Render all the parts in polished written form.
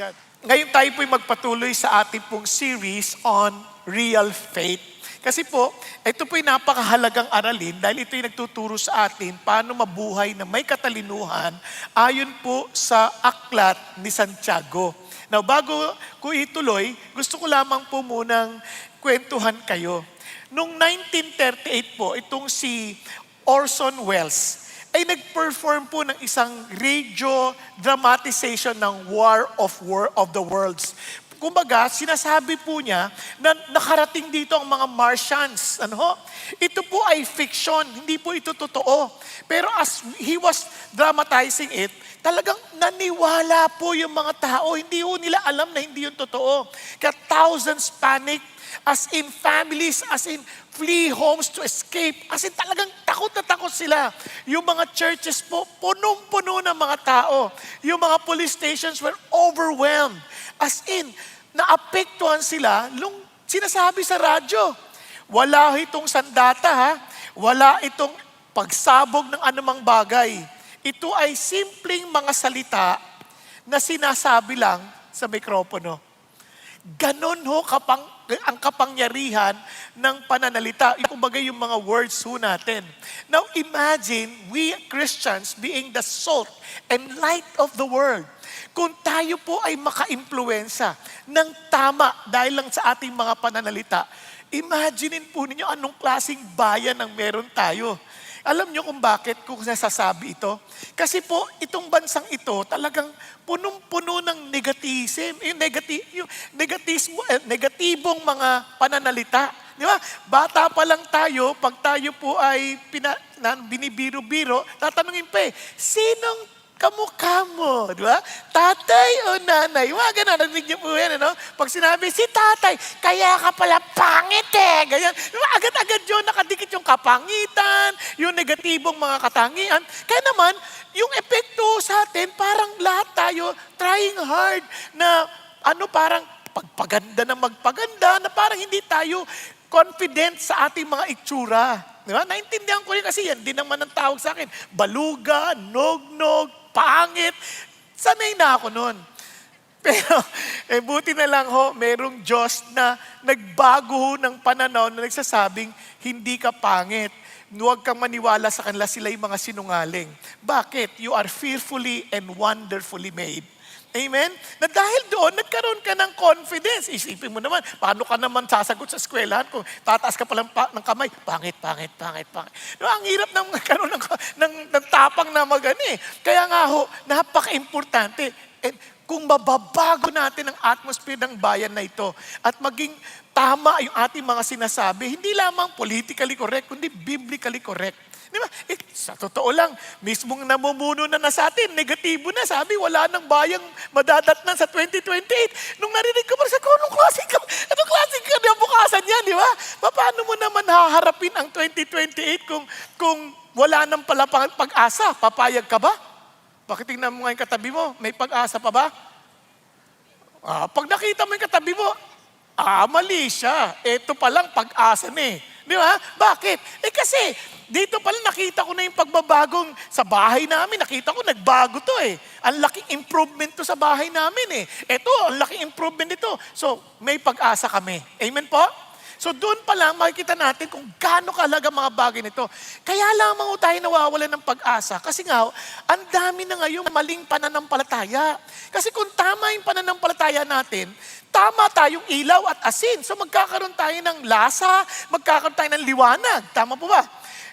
Yan. Ngayon tayo po'y magpatuloy sa ating pong series on real faith. Kasi po, ito po'y napakahalagang aralin dahil ito'y nagtuturo sa atin paano mabuhay na may katalinuhan ayon po sa aklat ni Santiago. Now, bago ko ituloy, gusto ko lamang po munang kwentuhan kayo. Noong 1938 po, itong si Orson Welles ay nag-perform po ng isang radio dramatization ng War of the Worlds. Kumbaga, sinasabi po niya na nakarating dito ang mga Martians. Ito po ay fiction, hindi po ito totoo. Pero as he was dramatizing it, talagang naniwala po yung mga tao. Hindi po nila alam na hindi yun totoo. Kaya thousands panic, as in families, as in flee homes to escape. As in talagang takot na takot sila. Yung mga churches po, punong-puno ng mga tao. Yung mga police stations were overwhelmed. As in, naapektuhan sila nung sinasabi sa radyo. Wala itong sandata ha. Wala itong pagsabog ng anumang bagay. Ito ay simpleng mga salita na sinasabi lang sa mikropono. Ganon ho ang kapangyarihan ng pananalita. Kumbaga yung mga words ho natin. Now imagine we Christians being the salt and light of the world. Kung tayo po ay maka-impluwensya ng tama dahil lang sa ating mga pananalita, imaginein po ninyo anong klaseng bayan ang meron tayo. Alam nyo kung bakit ko nasasabi ito? Kasi po, itong bansang ito talagang punong-puno ng negatibong mga pananalita. Di ba? Bata pa lang tayo, pag tayo po ay binibiro-biro, tatanungin pa sinong kamukha mo, di ba? Tatay o nanay? Mga ganun, narinig niyo po yan, Pag sinabi, si tatay, kaya ka pala pangit ganyan. Diba? Agad-agad yun, nakadikit yung kapangitan, yung negatibong mga katangian. Kaya naman, yung epekto sa atin, parang lahat tayo trying hard na parang pagpaganda na magpaganda, na parang hindi tayo confident sa ating mga itsura. Diba? Naintindihan ko rin kasi yan, din naman ang tawag sa akin. Baluga, nog-nog, pangit. Sanay na ako nun. Pero, buti na lang merong Diyos na nagbago ng pananaw na nagsasabing, hindi ka pangit. Huwag kang maniwala sa kanila, sila yung mga sinungaling. Bakit? You are fearfully and wonderfully made. Amen? Na dahil doon, nagkaroon ka ng confidence. Isipin mo naman, paano ka naman sasagot sa eskwelahan kung tataas ka palang ng kamay? Pangit. No, ang hirap ng magkaroon ng tapang na magani. Kaya nga napaka-importante. And kung mababago natin ang atmosphere ng bayan na ito at maging tama yung ating mga sinasabi, hindi lamang politically correct, kundi biblically correct. Di ba? Sa totoo lang, mismong namumuno na sa atin, negatibo na. Sabi, wala nang bayang madadatnan sa 2028. Nung narinig ko, anong klaseng kinabukasan yan, di ba? Paano mo naman haharapin ang 2028 kung wala nang pala pag-asa? Papayag ka ba? Pakitingnan mo nga yung katabi mo, may pag-asa pa ba? Pag nakita mo yung katabi mo, mali siya. Ito palang pag-asa na Di ba? Bakit? Kasi dito pala nakita ko na yung pagbabagong sa bahay namin. Nakita ko nagbago to Ang laking improvement to sa bahay namin Ito, ang laking improvement nito. So, may pag-asa kami. Amen po? So, doon pa lang makikita natin kung gaano kahalaga mga bagay nito. Kaya lamang tayo nawawalan ng pag-asa. Kasi nga, ang dami na ngayong maling pananampalataya. Kasi kung tama yung pananampalataya natin, tama tayong ilaw at asin. So magkakaroon tayo ng lasa, magkakaroon tayo ng liwanag. Tama po ba?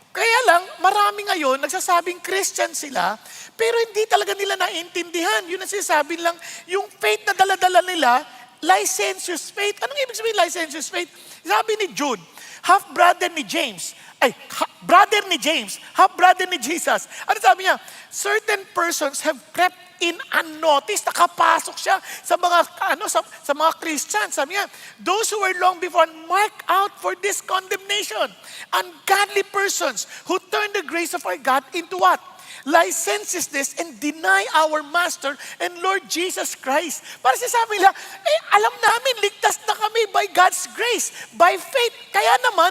Kaya lang, marami ngayon nagsasabing Christian sila, pero hindi talaga nila naiintindihan. Yun ang sinasabi lang, yung faith na dala-dala nila, licentious faith. Anong ibig sabihin licentious faith? Sabi ni Jude, half-brother ni James, brother ni James, half-brother ni Jesus. Ano sabi niya? Certain persons have crept in unnoticed, nakapasok siya sa mga Christians. Sabi niya, those who were long before marked out for this condemnation. Ungodly persons who turn the grace of our God into what? Licentiousness and deny our Master and Lord Jesus Christ. Para sabi nila, alam namin, ligtas na kami by God's grace, by faith. Kaya naman,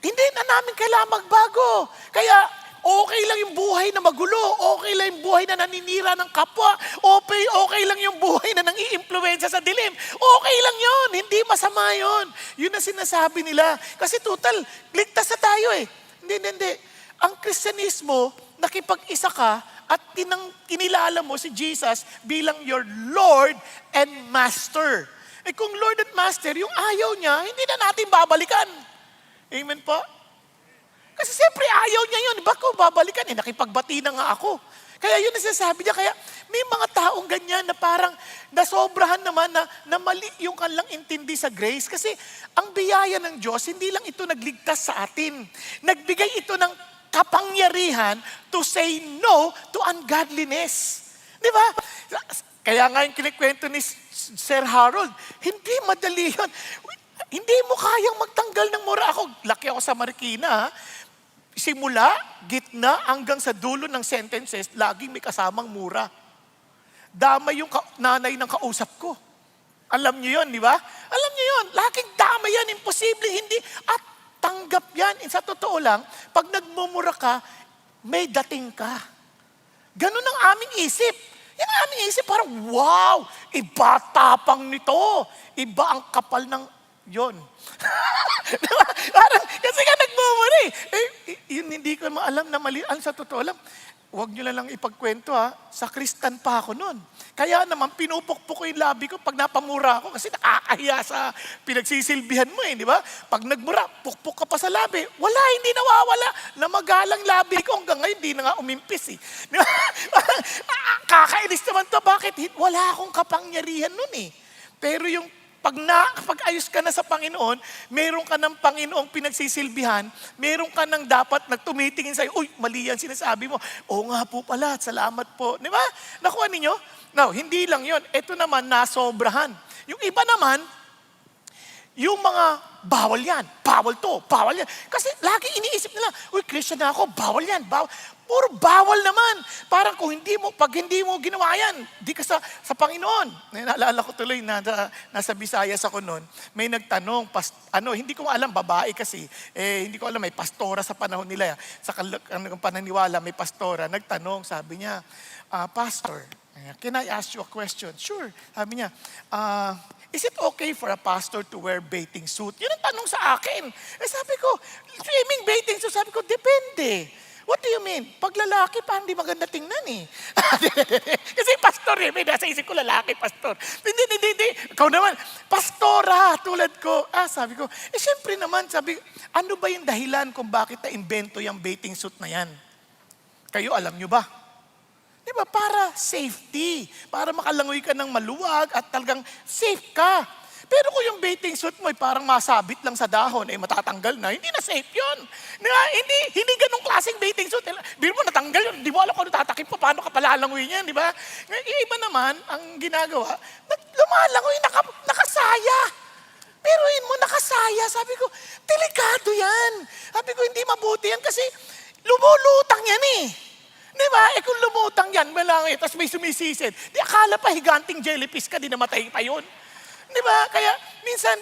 hindi na namin kailangan magbago. Kaya, Okay lang yung buhay na magulo. Okay lang yung buhay na naninira ng kapwa. Okay lang yung buhay na nang-iimpluwensya sa dilim. Okay lang yon, hindi masama yon. Yun ang sinasabi nila. Kasi total, ligtas na tayo eh. Hindi. Ang Kristyanismo, nakipag-isa ka at kinilala mo si Jesus bilang your Lord and Master. Eh kung Lord at Master, yung ayaw niya, hindi na natin babalikan. Amen po? Kasi siyempre ayaw niya yun. Ba't ko babalikan? Nakipagbati na nga ako. Kaya yun ang sinasabi niya. Kaya may mga taong ganyan na parang nasobrahan naman na mali yung kanilang intindi sa grace. Kasi ang biyaya ng Diyos, hindi lang ito nagligtas sa atin. Nagbigay ito ng kapangyarihan to say no to ungodliness. Di ba? Kaya nga yung kinikwento ni Sir Harold, hindi madali yun. Hindi mo kayang magtanggal ng mura. Laki ako sa Marikina, simula, gitna, hanggang sa dulo ng sentences, laging may kasamang mura. Damay yung nanay ng kausap ko. Alam niyo yun, di ba? Alam niyo yun, laging damay yan, imposible, hindi. At tanggap yan. Sa totoo lang, pag nagmumura ka, may dating ka. Ganun ang aming isip. Yan ang aming isip, parang, wow, iba tapang nito. Iba ang kapal ng yon. Diba? Parang, kasi nga nagmumura eh. Yun hindi ko maalam na mali. Sa totoo lang, huwag nyo lang ipagkwento ha. Sakristan pa ako noon. Kaya naman, pinupukpok ko yung labi ko pag napamura ako kasi nakakahiya sa pinagsisilbihan mo eh, di ba? Pag nagmura, pukpok ka pa sa labi. Wala, hindi nawawala. Namagalang labi ko hanggang ngayon, hindi na nga umimpis eh. Di ba? Kakainis naman to. Bakit? Wala akong kapangyarihan noon eh. Pero yung pag ayos ka na sa Panginoon, meron ka ng Panginoong pinagsisilbihan, meron ka ng dapat nagtumitingin sa'yo, uy, mali yan sinasabi mo. Oo nga po pala, salamat po. Di ba? Nakuha ninyo? Now, hindi lang yon. Ito naman, nasobrahan. Yung iba naman, yung mga bawal yan, bawal to, bawal yan. Kasi lagi iniisip nila, uy, Christian na ako, bawal yan, bawal. Puro bawal naman. Parang kung pag hindi mo ginawa yan, di ka sa Panginoon. Naalala ko tuloy na nasa Visayas ako noon, may nagtanong, hindi ko alam, babae kasi, hindi ko alam, may pastora sa panahon nila. Sa pananiwala, may pastora. Nagtanong, sabi niya, Pastor, can I ask you a question? Sure. Sabi niya, is it okay for a pastor to wear bathing suit? Yun ang tanong sa akin. Sabi ko, swimming bathing suit, sabi ko, depende. What do you mean? Pag lalaki, parang di maganda tingnan eh. Kasi pastor eh, may nasa isip ko lalaki, pastor. Hindi. Ikaw naman, pastora, tulad ko. Sabi ko, syempre naman, ano ba yung dahilan kung bakit na-invento yung bathing suit na yan? Kayo, alam nyo ba? Di ba? Para safety. Para makalangoy ka ng maluwag at talagang safe ka. Pero kung yung bathing suit mo ay parang masabit lang sa dahon, matatanggal na, hindi na safe yun. Hindi ganung klaseng bathing suit. Biro mo natanggal yun, di mo alam kung ano tatakip pa, paano ka palalangoy niyan, di ba? Yung iba naman, ang ginagawa, lumalangoy, nakasaya. Pero yun mo, nakasaya. Sabi ko, delikado yan. Sabi ko, hindi mabuti yan kasi lumulutang yan eh. Di ba? Kung lumutang yan, malangoy, tapos may sumisisid. Di akala pa higanting jellyfish ka, di namatay pa yun. Di ba? Kaya minsan,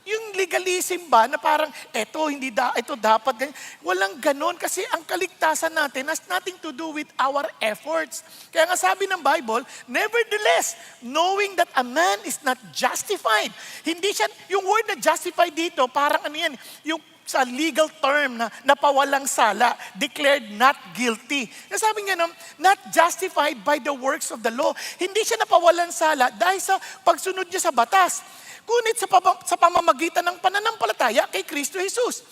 yung legalism ba na parang, ito dapat, ganyan. Walang ganon kasi ang kaligtasan natin has nothing to do with our efforts. Kaya nga sabi ng Bible, nevertheless, knowing that a man is not justified. Hindi siya, yung word na justified dito, parang ano yan, yung sa legal term na napawalang sala, declared not guilty. Sabi niya, not justified by the works of the law. Hindi siya napawalang sala dahil sa pagsunod niya sa batas. Kunit sa pamamagitan ng pananampalataya kay Kristo Jesus.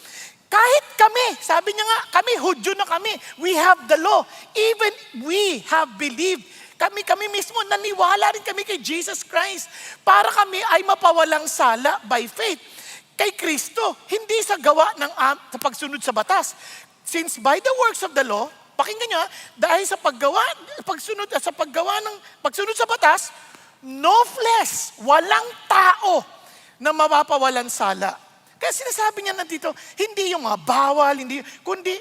Kahit kami, sabi niya nga, kami, Hudyo na kami, we have the law. Even we have believed. Kami mismo, naniwala rin kami kay Jesus Christ para kami ay mapawalang sala by faith. Kay Kristo, hindi sa gawa sa pagsunod sa batas. Since by the works of the law, pakinggan niyo, dahil sa pagsunod sa batas, no flesh, walang tao na mapapawalan sala. Kaya sinasabi niya nandito, hindi yung mga bawal, kundi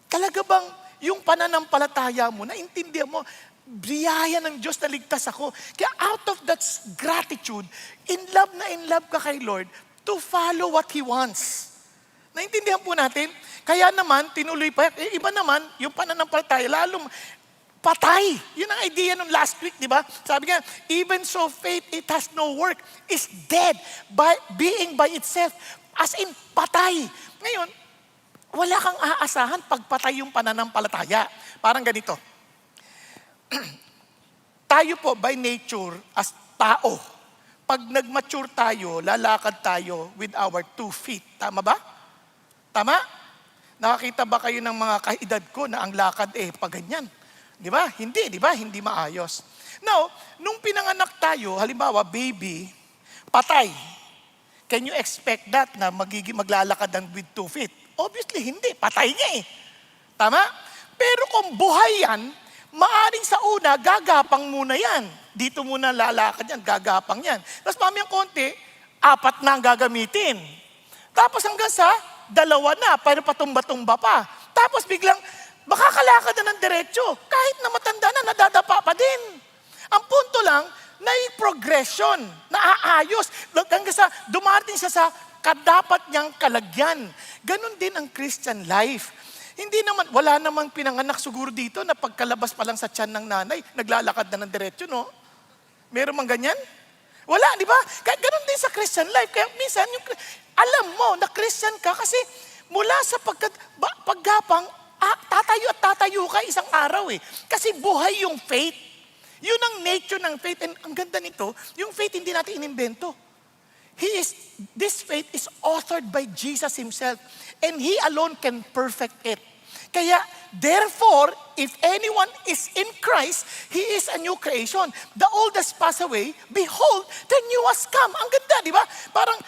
talaga bang yung pananampalataya mo, naintindihan mo, biyaya ng Diyos na ligtas ako. Kaya out of that gratitude, in love ka kay Lord, to follow what He wants. Naintindihan po natin? Kaya naman, tinuloy pa, iba naman, yung pananampalataya, lalong patay. Yun ang idea nung last week, di ba? Sabi nga, even so faith, it has no work, is dead, by being by itself, as in patay. Ngayon, wala kang aasahan pag patay yung pananampalataya. Parang ganito. Tayo po, by nature, as tao, pag nag-mature tayo, lalakad tayo with our 2 feet. Tama ba? Tama? Nakakita ba kayo ng mga kaedad ko na ang lakad paganyan? Di ba? Hindi, di ba? Hindi maayos. Now, nung pinanganak tayo, halimbawa, baby, patay. Can you expect that na maglalakad ng with 2 feet? Obviously, hindi. Patay nga Tama? Pero kung buhay yan, maaring sa una, gagapang muna yan. Dito muna lalakad yan, gagapang yan. Tapos mamayang konti, 4 na ang gagamitin. Tapos hanggang sa 2 na, pero patumba-tumba pa. Tapos biglang, makakalakad na ng diretso. Kahit na matanda na, nadadapa pa din. Ang punto lang, progression, naaayos. Hanggang sa dumating siya sa kadapat niyang kalagyan. Ganon din ang Christian life. Hindi naman, wala namang pinanganak siguro dito na pagkalabas pa lang sa tiyan ng nanay, naglalakad na ng diretso, no? Meron mang ganyan? Wala, di ba? Kaya ganon din sa Christian life. Kaya minsan, alam mo na Christian ka kasi mula sa paggapang, tatayo ka isang araw Kasi buhay yung faith. Yun ang nature ng faith. And ang ganda nito, yung faith hindi natin inimbento. This faith is authored by Jesus Himself. And He alone can perfect it. Kaya, therefore, if anyone is in Christ, he is a new creation. The old has passed away, behold, the new has come. Ang ganda, di ba? Parang,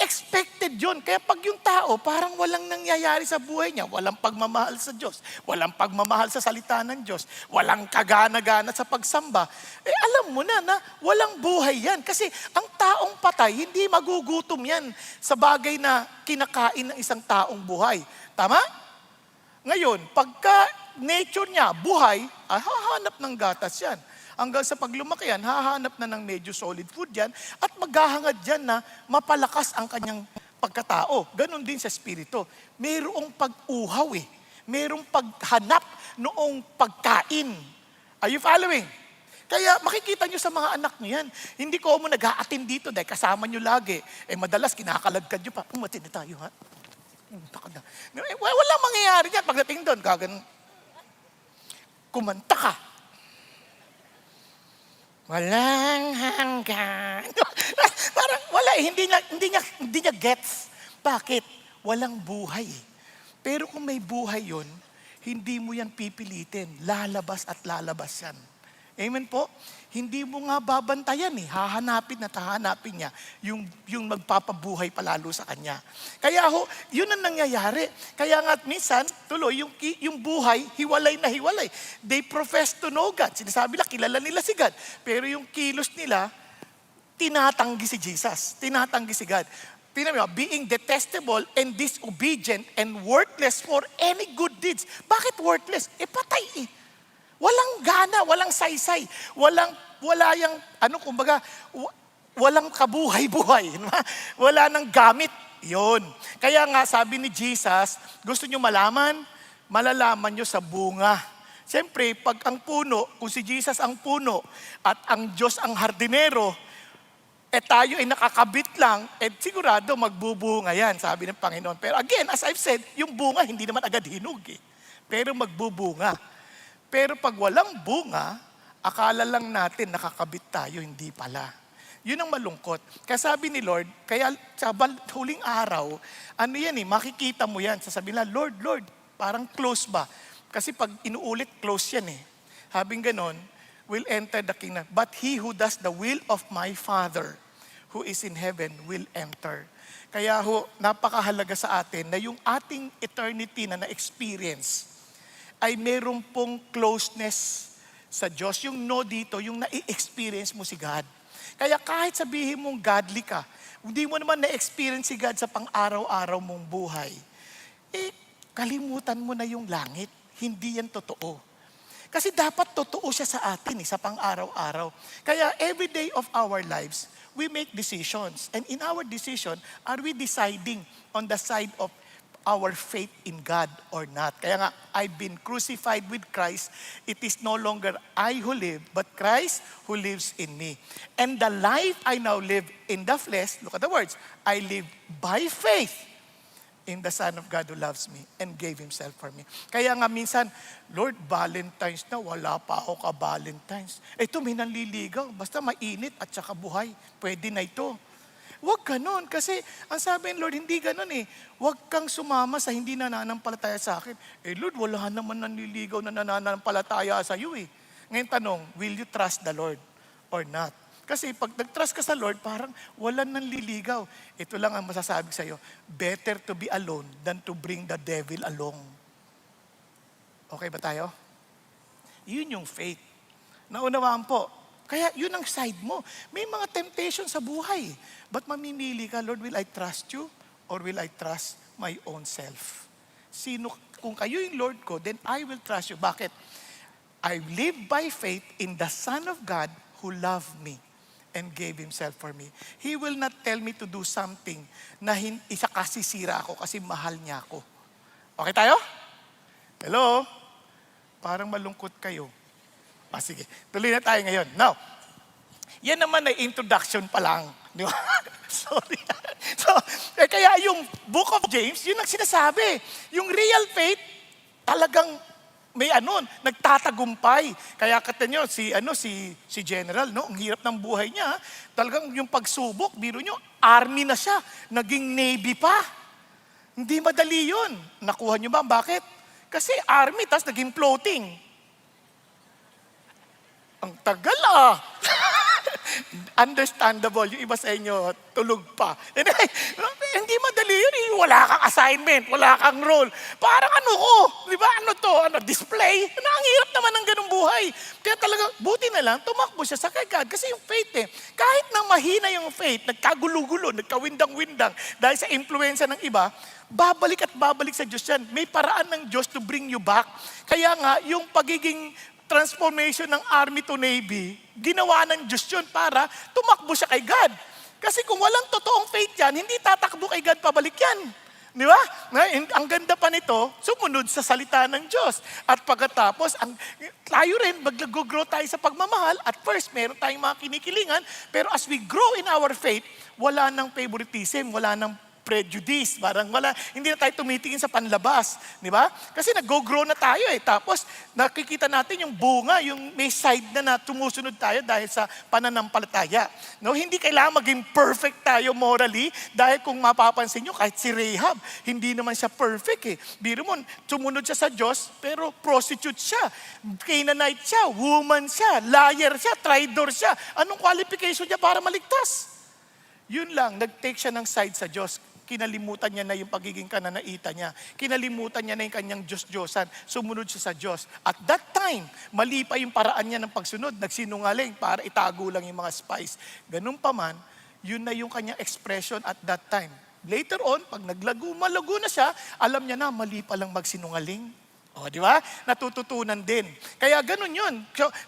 expected yun. Kaya pag yung tao, parang walang nangyayari sa buhay niya, walang pagmamahal sa Diyos, walang pagmamahal sa salita ng Diyos, walang kagana-gana sa pagsamba, alam mo na walang buhay yan. Kasi ang taong patay, hindi magugutom yan sa bagay na kinakain ng isang taong buhay. Tama? Ngayon, pagka nature niya, buhay, hahanap ng gatas yan. Hanggang sa paglumaki yan, hahanap na ng medyo solid food yan at maghahangad dyan na mapalakas ang kanyang pagkatao. Ganon din sa spirito. Mayroong pag-uhaw Mayroong paghanap noong pagkain. Are you following? Kaya makikita nyo sa mga anak nyo yan. Hindi ko mo nag-a-attend dito dahil kasama nyo lagi. Madalas kinakalagkad nyo pa. Umatin na tayo ha. Wala mangyayari dyan. Pagdating doon, kumanta ka. Walang hanggan. Parang wala hindi niya gets. Bakit? Walang buhay. Pero kung may buhay yun, hindi mo yan pipilitin. Lalabas at lalabas yan. Amen po? Hindi mo nga babantayan Hahanapin at hahanapin niya yung magpapabuhay palalo sa kanya. Kaya yun ang nangyayari. Kaya nga minsan, tuloy, yung buhay, hiwalay na hiwalay. They profess to know God. Sinasabi nila, kilala nila si God. Pero yung kilos nila, tinatanggi si Jesus. Tinatanggi si God. Being detestable and disobedient and worthless for any good deeds. Bakit worthless? Patay Walang gana, walang saysay, wala yung, walang kabuhay-buhay. Wala nang gamit. Yun. Kaya nga, sabi ni Jesus, gusto nyo malalaman nyo sa bunga. Siyempre, pag ang puno, kung si Jesus ang puno, at ang Diyos ang hardinero, tayo ay nakakabit lang, sigurado magbubunga yan, sabi ng Panginoon. Pero again, as I've said, yung bunga hindi naman agad hinog Pero magbubunga. Pero pag walang bunga, akala lang natin nakakabit tayo, hindi pala. Yun ang malungkot. Kaya sabi ni Lord, kaya sa huling araw, makikita mo yan. Sasabihin na, Lord, parang close ba? Kasi pag inuulit, close yan Habing ganon, will enter the kingdom. But he who does the will of my Father, who is in heaven, will enter. Kaya napakahalaga sa atin na yung ating eternity na na-experience, ay meron pong closeness sa Diyos. Yung dito, yung na-experience mo si God. Kaya kahit sabihin mong godly ka, hindi mo naman na-experience si God sa pang-araw-araw mong buhay, kalimutan mo na yung langit. Hindi yan totoo. Kasi dapat totoo siya sa atin sa pang-araw-araw. Kaya every day of our lives, we make decisions. And in our decision, are we deciding on the side of our faith in God or not. Kaya nga, I've been crucified with Christ. It is no longer I who live, but Christ who lives in me. And the life I now live in the flesh, look at the words, I live by faith in the Son of God who loves me and gave Himself for me. Kaya nga minsan, Lord, Valentine's na, wala pa ako ka-Valentine's. Ito, may nanliligaw, basta mainit at saka buhay. Pwede na ito. Huwag ganon, kasi ang sabi ng Lord, hindi ganon eh. Huwag kang sumama sa hindi nananampalataya sa akin. Lord, wala naman nanliligaw na nananampalataya sa iyo eh. Ngayon tanong, will you trust the Lord or not? Kasi pag nag-trust ka sa Lord, parang walang nanliligaw. Ito lang ang masasabi sa iyo, better to be alone than to bring the devil along. Okay ba tayo? Yun yung faith. Naunawaan po. Kaya yun ang side mo. May mga temptation sa buhay. But mamimili ka, Lord, will I trust you or will I trust my own self? Kung kayo yung Lord ko, then I will trust you. Bakit? I live by faith in the Son of God who loved me and gave Himself for me. He will not tell me to do something na isa kasisira ako kasi mahal niya ako. Okay tayo? Hello? Parang malungkot kayo. Sige, tuloy na tayo ngayon. Now, yan naman ay introduction pa lang. Di ba? Sorry. Kaya yung Book of James, yun ang sinasabi. Yung real faith, talagang may nagtatagumpay. Kaya kata nyo, si General, ang hirap ng buhay niya, talagang yung pagsubok, biro nyo, army na siya, naging Navy pa. Hindi madali yun. Nakuha nyo ba? Bakit? Kasi army, tas naging floating. Ang tagal Understandable. Yung iba sa inyo, tulog pa. Hindi madali yun. Wala kang assignment, wala kang role. Parang di ba? Display. Ang hirap naman ng ganung buhay. Kaya talaga, buti na lang, tumakbo siya sa kay God. Kasi yung faith kahit na mahina yung faith, nagkagulo-gulo, nagkawindang-windang, dahil sa influensya ng iba, babalik at babalik sa Diyos yan. May paraan ng Diyos to bring you back. Kaya nga, yung pagiging transformation ng Army to Navy, ginawa ng Diyos yun para tumakbo siya kay God. Kasi kung walang totoong faith yan, hindi tatakbo kay God pabalik yan. Di ba? Ang ganda pa nito, sumunod sa salita ng Diyos. At pagkatapos, tayo rin, mag-grow tayo sa pagmamahal. At first, meron tayong mga kinikilingan. Pero as we grow in our faith, wala nang favoritism, wala nang prejudice, hindi na tayo tumitingin sa panlabas, di ba? Kasi nag-grow na tayo tapos nakikita natin yung bunga, yung may side na tumusunod tayo dahil sa pananampalataya. Hindi kailangan maging perfect tayo morally, dahil kung mapapansin nyo, kahit si Rahab, hindi naman siya perfect Biro mo, sumunod siya sa Diyos, pero prostitute siya, Canaanite siya, woman siya, liar siya, traitor siya. Anong qualification niya para maligtas? Yun lang, nag-take siya ng side sa Diyos. Kinalimutan niya na yung pagiging kananaita niya. Kinalimutan niya na yung kanyang Diyos-Diyosan. Sumunod siya sa Diyos. At that time, mali pa yung paraan niya ng pagsunod. Nagsinungaling para itago lang yung mga spies. Ganun pa man, yun na yung kanyang expression at that time. Later on, pag malago na siya, alam niya na mali pa lang magsinungaling. Di ba? Natututunan din. Kaya ganun yun.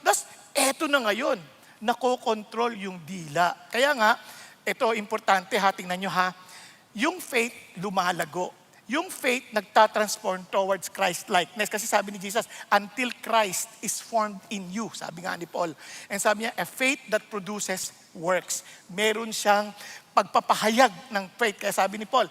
Thus, eto na ngayon, nakokontrol yung dila. Kaya nga, ito, importante, tingnan nyo yung faith lumalago. Yung faith nagtatransform towards Christ-likeness. Kasi sabi ni Jesus, until Christ is formed in you, sabi nga ni Paul. And sabi niya, a faith that produces works. Meron siyang pagpapahayag ng faith. Kaya sabi ni Paul,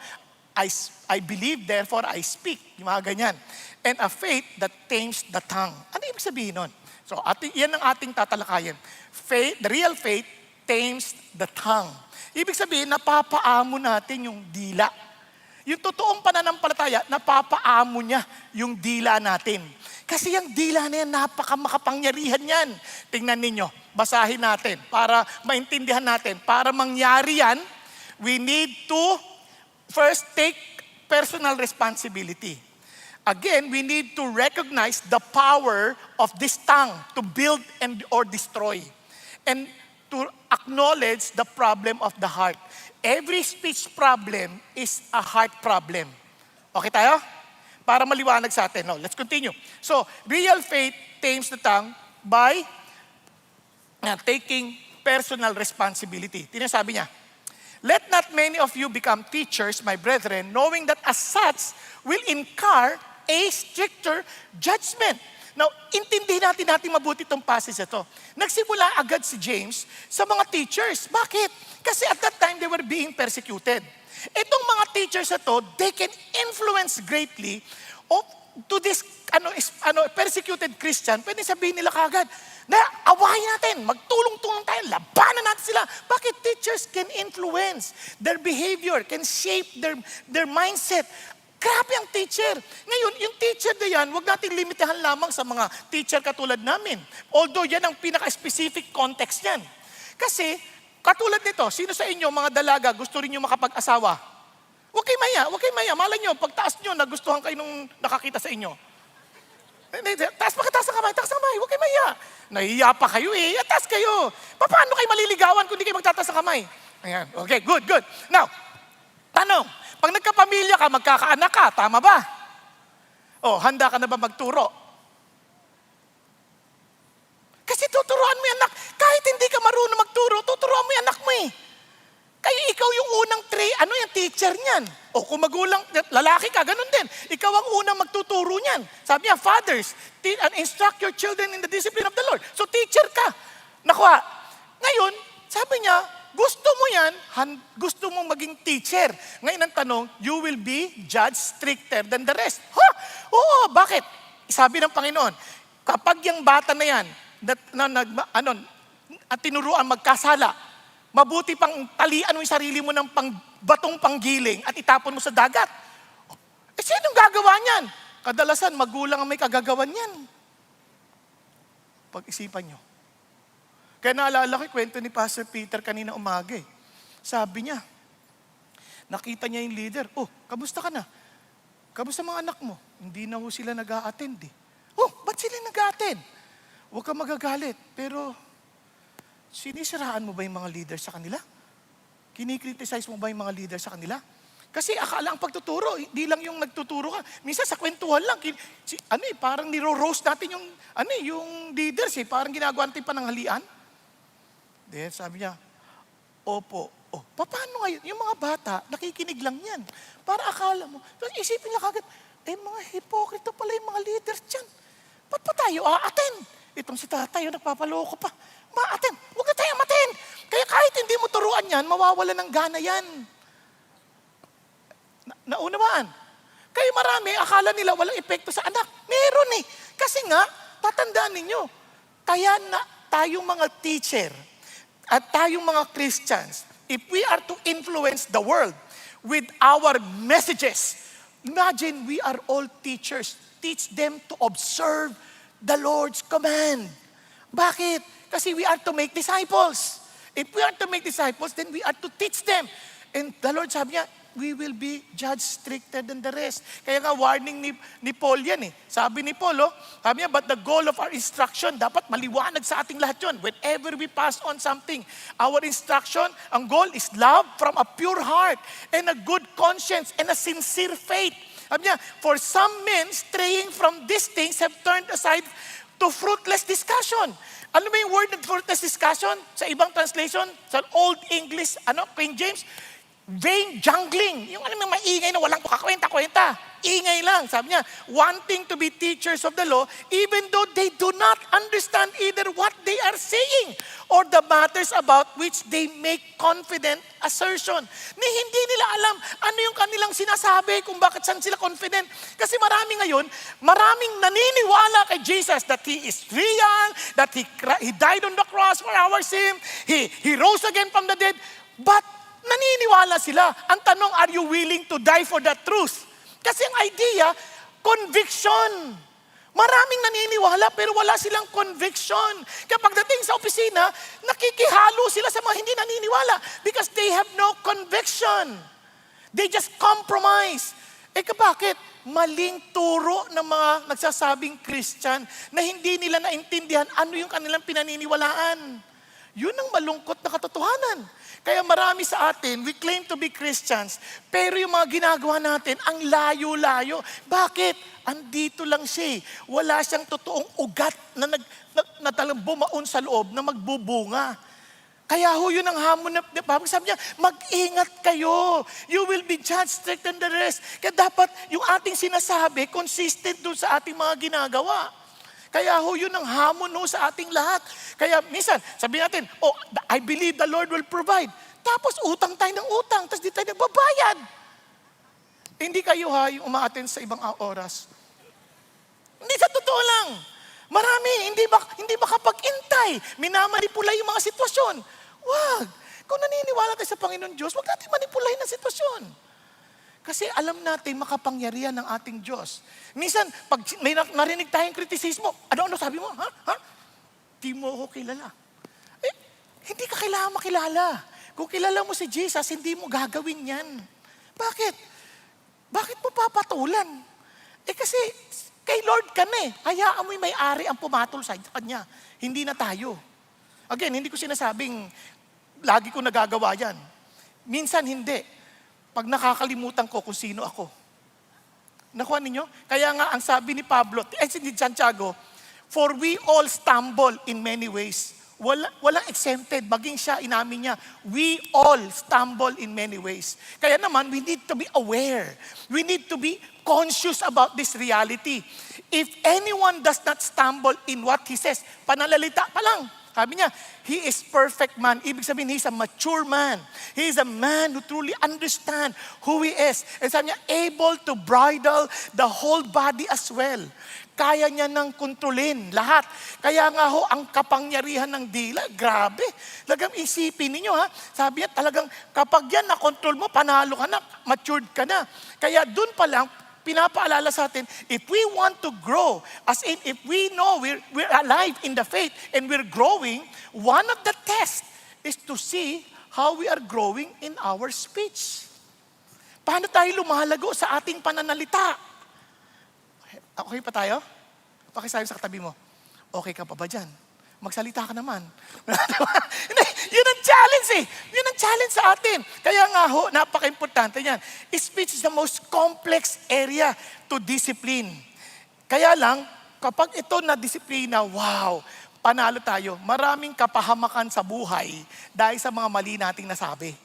I believe, therefore I speak. Yung mga ganyan. And a faith that tames the tongue. Ano ibig sabihin nun? So, yan ang ating tatalakayin. Faith, the real faith tames the tongue. Ibig sabihin, napapaamo natin yung dila. Yung totoong pananampalataya, napapaamo niya yung dila natin. Kasi yung dila na yan, napakamakapangyarihan yan. Tingnan ninyo, basahin natin para maintindihan natin. Para mangyari yan, we need to first take personal responsibility. Again, we need to recognize the power of this tongue to build or destroy. And to acknowledge the problem of the heart. Every speech problem is a heart problem. Okay tayo? Para maliwanag sa atin. Let's continue. So, real faith tames the tongue by taking personal responsibility. Tinasabi niya, Let not many of you become teachers, my brethren, knowing that as such will incur a stricter judgment. Now, intindihin natin mabuti itong passage na ito. Nagsimula agad si James sa mga teachers. Bakit? Kasi at that time, they were being persecuted. Itong mga teachers na to, they can influence greatly to this persecuted Christian. Pwede sabihin nila kagad, na awayin natin, magtulong-tulong tayo, labanan natin sila. Bakit? Teachers can influence their behavior, can shape their mindset. Grabe ang teacher. Ngayon, yung teacher na yan, huwag natin limitahan lamang sa mga teacher katulad namin. Although yan ang pinaka-specific context yan. Kasi, katulad nito, sino sa inyo, mga dalaga, gusto rin nyo makapag-asawa? Huwag kayo maya. Malay nyo, pagtaas nyo, nagustuhan kayo nung nakakita sa inyo. Taas ng kamay, huwag kayo maya. Nahiya pa kayo taas kayo. Paano kayo maliligawan kung di kayo magtataas ng kamay? Ayan, okay, good. Now, tanong, pag nagkapamilya ka, magkakaanak ka, tama ba? Handa ka na ba magturo? Kasi tuturuan mo yung anak. Kahit hindi ka marunong magturo, tuturuan mo yung anak mo Kaya ikaw yung unang yung teacher niyan. Kung magulang, lalaki ka, ganun din. Ikaw ang unang magtuturo niyan. Sabi niya, fathers, instruct your children in the discipline of the Lord. So teacher ka. Nakuha. Ngayon, sabi niya, gusto mo yan, gusto mong maging teacher. Ngayon ang tanong, you will be judged stricter than the rest. Oo, bakit? Sabi ng Panginoon, kapag yung bata na yan, at tinuruan magkasala, mabuti pang talian mo yung sarili mo ng batong panggiling at itapon mo sa dagat. Sinong gagawa niyan? Kadalasan, magulang ang may kagagawan niyan. Pag-isipan nyo. Kaya naalala ko yung kwento ni Pastor Peter kanina umaga Sabi niya, nakita niya yung leader, kamusta ka na? Kamusta mga anak mo? Hindi na sila nag-a-attend ba't sila nag-a-attend? Huwag kang magagalit, pero sinisiraan mo ba yung mga leader sa kanila? Kinikriticize mo ba yung mga leader sa kanila? Kasi akala ang pagtuturo, hindi lang yung nagtuturo ka. Minsan sa kwentuhan lang, parang niro-roast natin yung leaders parang ginagawa natin pananghalian. Then sabi niya, opo. Paano ngayon? Yung mga bata, nakikinig lang yan. Para akala mo, isipin lang kagad, mga hipokrito pala yung mga leaders dyan. Ba't pa tayo a-attend? Itong si tatay, nagpapaloko pa. Ma-attend. Huwag na tayo ma-attend. Kaya kahit hindi mo turuan yan, mawawala ng gana yan. Naunawaan. Kaya marami, akala nila walang epekto sa anak. Meron Kasi nga, tatandaan ninyo, kaya na tayong mga teacher at tayong mga Christians, if we are to influence the world with our messages, imagine we are all teachers. Teach them to observe the Lord's command. Bakit? Kasi we are to make disciples. If we are to make disciples, then we are to teach them. And the Lord sabi niya, we will be judged stricter than the rest. Kaya nga warning ni Paul yan Sabi ni Paul, sabi niya, but the goal of our instruction, dapat maliwanag sa ating lahat yun. Whenever we pass on something, our instruction, ang goal is love from a pure heart and a good conscience and a sincere faith. Sabi niya, for some men straying from these things have turned aside to fruitless discussion. Ano ba yung word ng fruitless discussion? Sa ibang translation, sa Old English, King James, vain jangling. Yung maingay na walang kakwenta-kwenta. Ingay lang. Sabi niya, wanting to be teachers of the law, even though they do not understand either what they are saying or the matters about which they make confident assertion. Hindi nila alam ano yung kanilang sinasabi kung bakit saan sila confident. Kasi maraming naniniwala kay Jesus that He is real, that He died on the cross for our sin, He rose again from the dead, but naniniwala sila. Ang tanong, are you willing to die for the truth? Kasi ang idea, conviction. Maraming naniniwala pero wala silang conviction. Kaya pagdating sa opisina, nakikihalo sila sa mga hindi naniniwala because they have no conviction. They just compromise. Bakit? Maling turo ng mga nagsasabing Christian na hindi nila naintindihan ano yung kanilang pinaniniwalaan. Yun ang malungkot na katotohanan. Kaya marami sa atin, we claim to be Christians, pero yung mga ginagawa natin, ang layo-layo. Bakit? Andito lang siya. Wala siyang totoong ugat na talagang bumaon sa loob na magbubunga. Kaya ho yun ang hamon na Pablo. Sabi niya, mag-ingat kayo. You will be judged straight than the rest. Kaya dapat yung ating sinasabi, consistent doon sa ating mga ginagawa. Kaya ho yun ang hamon ho sa ating lahat. Kaya minsan, sabihin natin, oh, I believe the Lord will provide. Tapos utang tayo ng utang, tapos di tayo nagbabayad. Hindi kayo ha, yung umaattend sa ibang oras. Hindi, sa totoo lang. Marami, hindi makapag-intay. Minamanipula yung mga sitwasyon. Wag. Kung naniniwala tayo sa Panginoon Diyos, wag natin manipulahin ang sitwasyon. Kasi alam natin makapangyarihan ng ating Diyos. Minsan, pag may narinig tayong kritisismo, ano sabi mo? Ha? Di mo ako kilala. Eh, hindi ka kailangan makilala. Kung kilala mo si Jesus, hindi mo gagawin yan. Bakit? Bakit mo papatulan? Eh kasi, kay Lord ka na eh. Hayaan mo yung may-ari ang pumatol sa kanya. Hindi na tayo. Again, hindi ko sinasabing lagi ko nagagawa yan. Minsan hindi. Pag nakakalimutan ko kung sino ako. Nakuha ninyo? Kaya nga ang sabi ni Pablo, ni Santiago, for we all stumble in many ways. Walang exempted. Maging siya, inamin niya, we all stumble in many ways. Kaya naman, we need to be aware. We need to be conscious about this reality. If anyone does not stumble in what he says, pananalita pa lang. Sabi niya, he is perfect man. Ibig sabihin, he's a mature man. He is a man who truly understands who he is. And sabi niya, able to bridle the whole body as well. Kaya niya nang kontrolin lahat. Kaya nga ho, ang kapangyarihan ng dila, grabe. Talagang isipin ninyo ha. Sabi niya, talagang kapag yan na-control mo, panalo ka na, matured ka na. Kaya dun pa lang, pinapaalala sa atin, if we want to grow, as in if we know we're alive in the faith and we're growing, one of the tests is to see how we are growing in our speech. Paano tayo lumalago sa ating pananalita? Okay pa tayo? Pakisabi sa katabi mo, okay ka pa ba dyan? Magsalita ka naman. Yun ang challenge eh. Yun ang challenge sa atin. Kaya nga ho, napaka-importante yan. Speech is the most complex area to discipline. Kaya lang, kapag ito na disiplina, wow, panalo tayo. Maraming kapahamakan sa buhay dahil sa mga mali nating nasabi.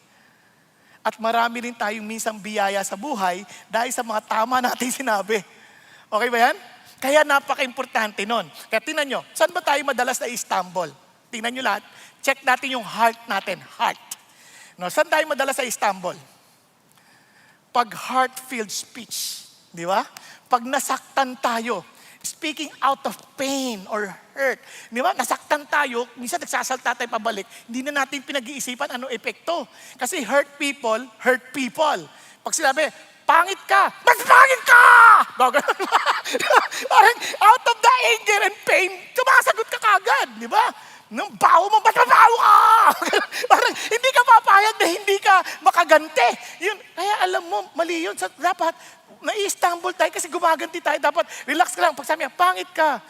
At marami rin tayong minsang biyaya sa buhay dahil sa mga tama nating sinabi. Okay ba yan? Kaya napaka-importante nun. Kaya tingnan nyo, saan ba tayo madalas na Istanbul? Tingnan nyo lahat. Check natin yung heart natin. Heart. No, saan tayo madalas sa Istanbul? Pag heart-filled speech. Di ba? Pag nasaktan tayo, speaking out of pain or hurt. Di ba? Nasaktan tayo, minsan nagsasalta tayo pabalik, hindi na natin pinag-iisipan ano epekto. Kasi hurt people. Pag sinabi, pangit ka, mas pangit ka! Parang out of the anger and pain, sumasagot ka kagad, di ba? Nung baho mo, mas mabaho ka! Parang hindi ka papayag na hindi ka makagante. Yun, kaya alam mo, mali yun. Dapat, na-Istanbul tayo kasi gumaganti tayo. Dapat, relax ka lang. Pag sabi niya, pangit ka.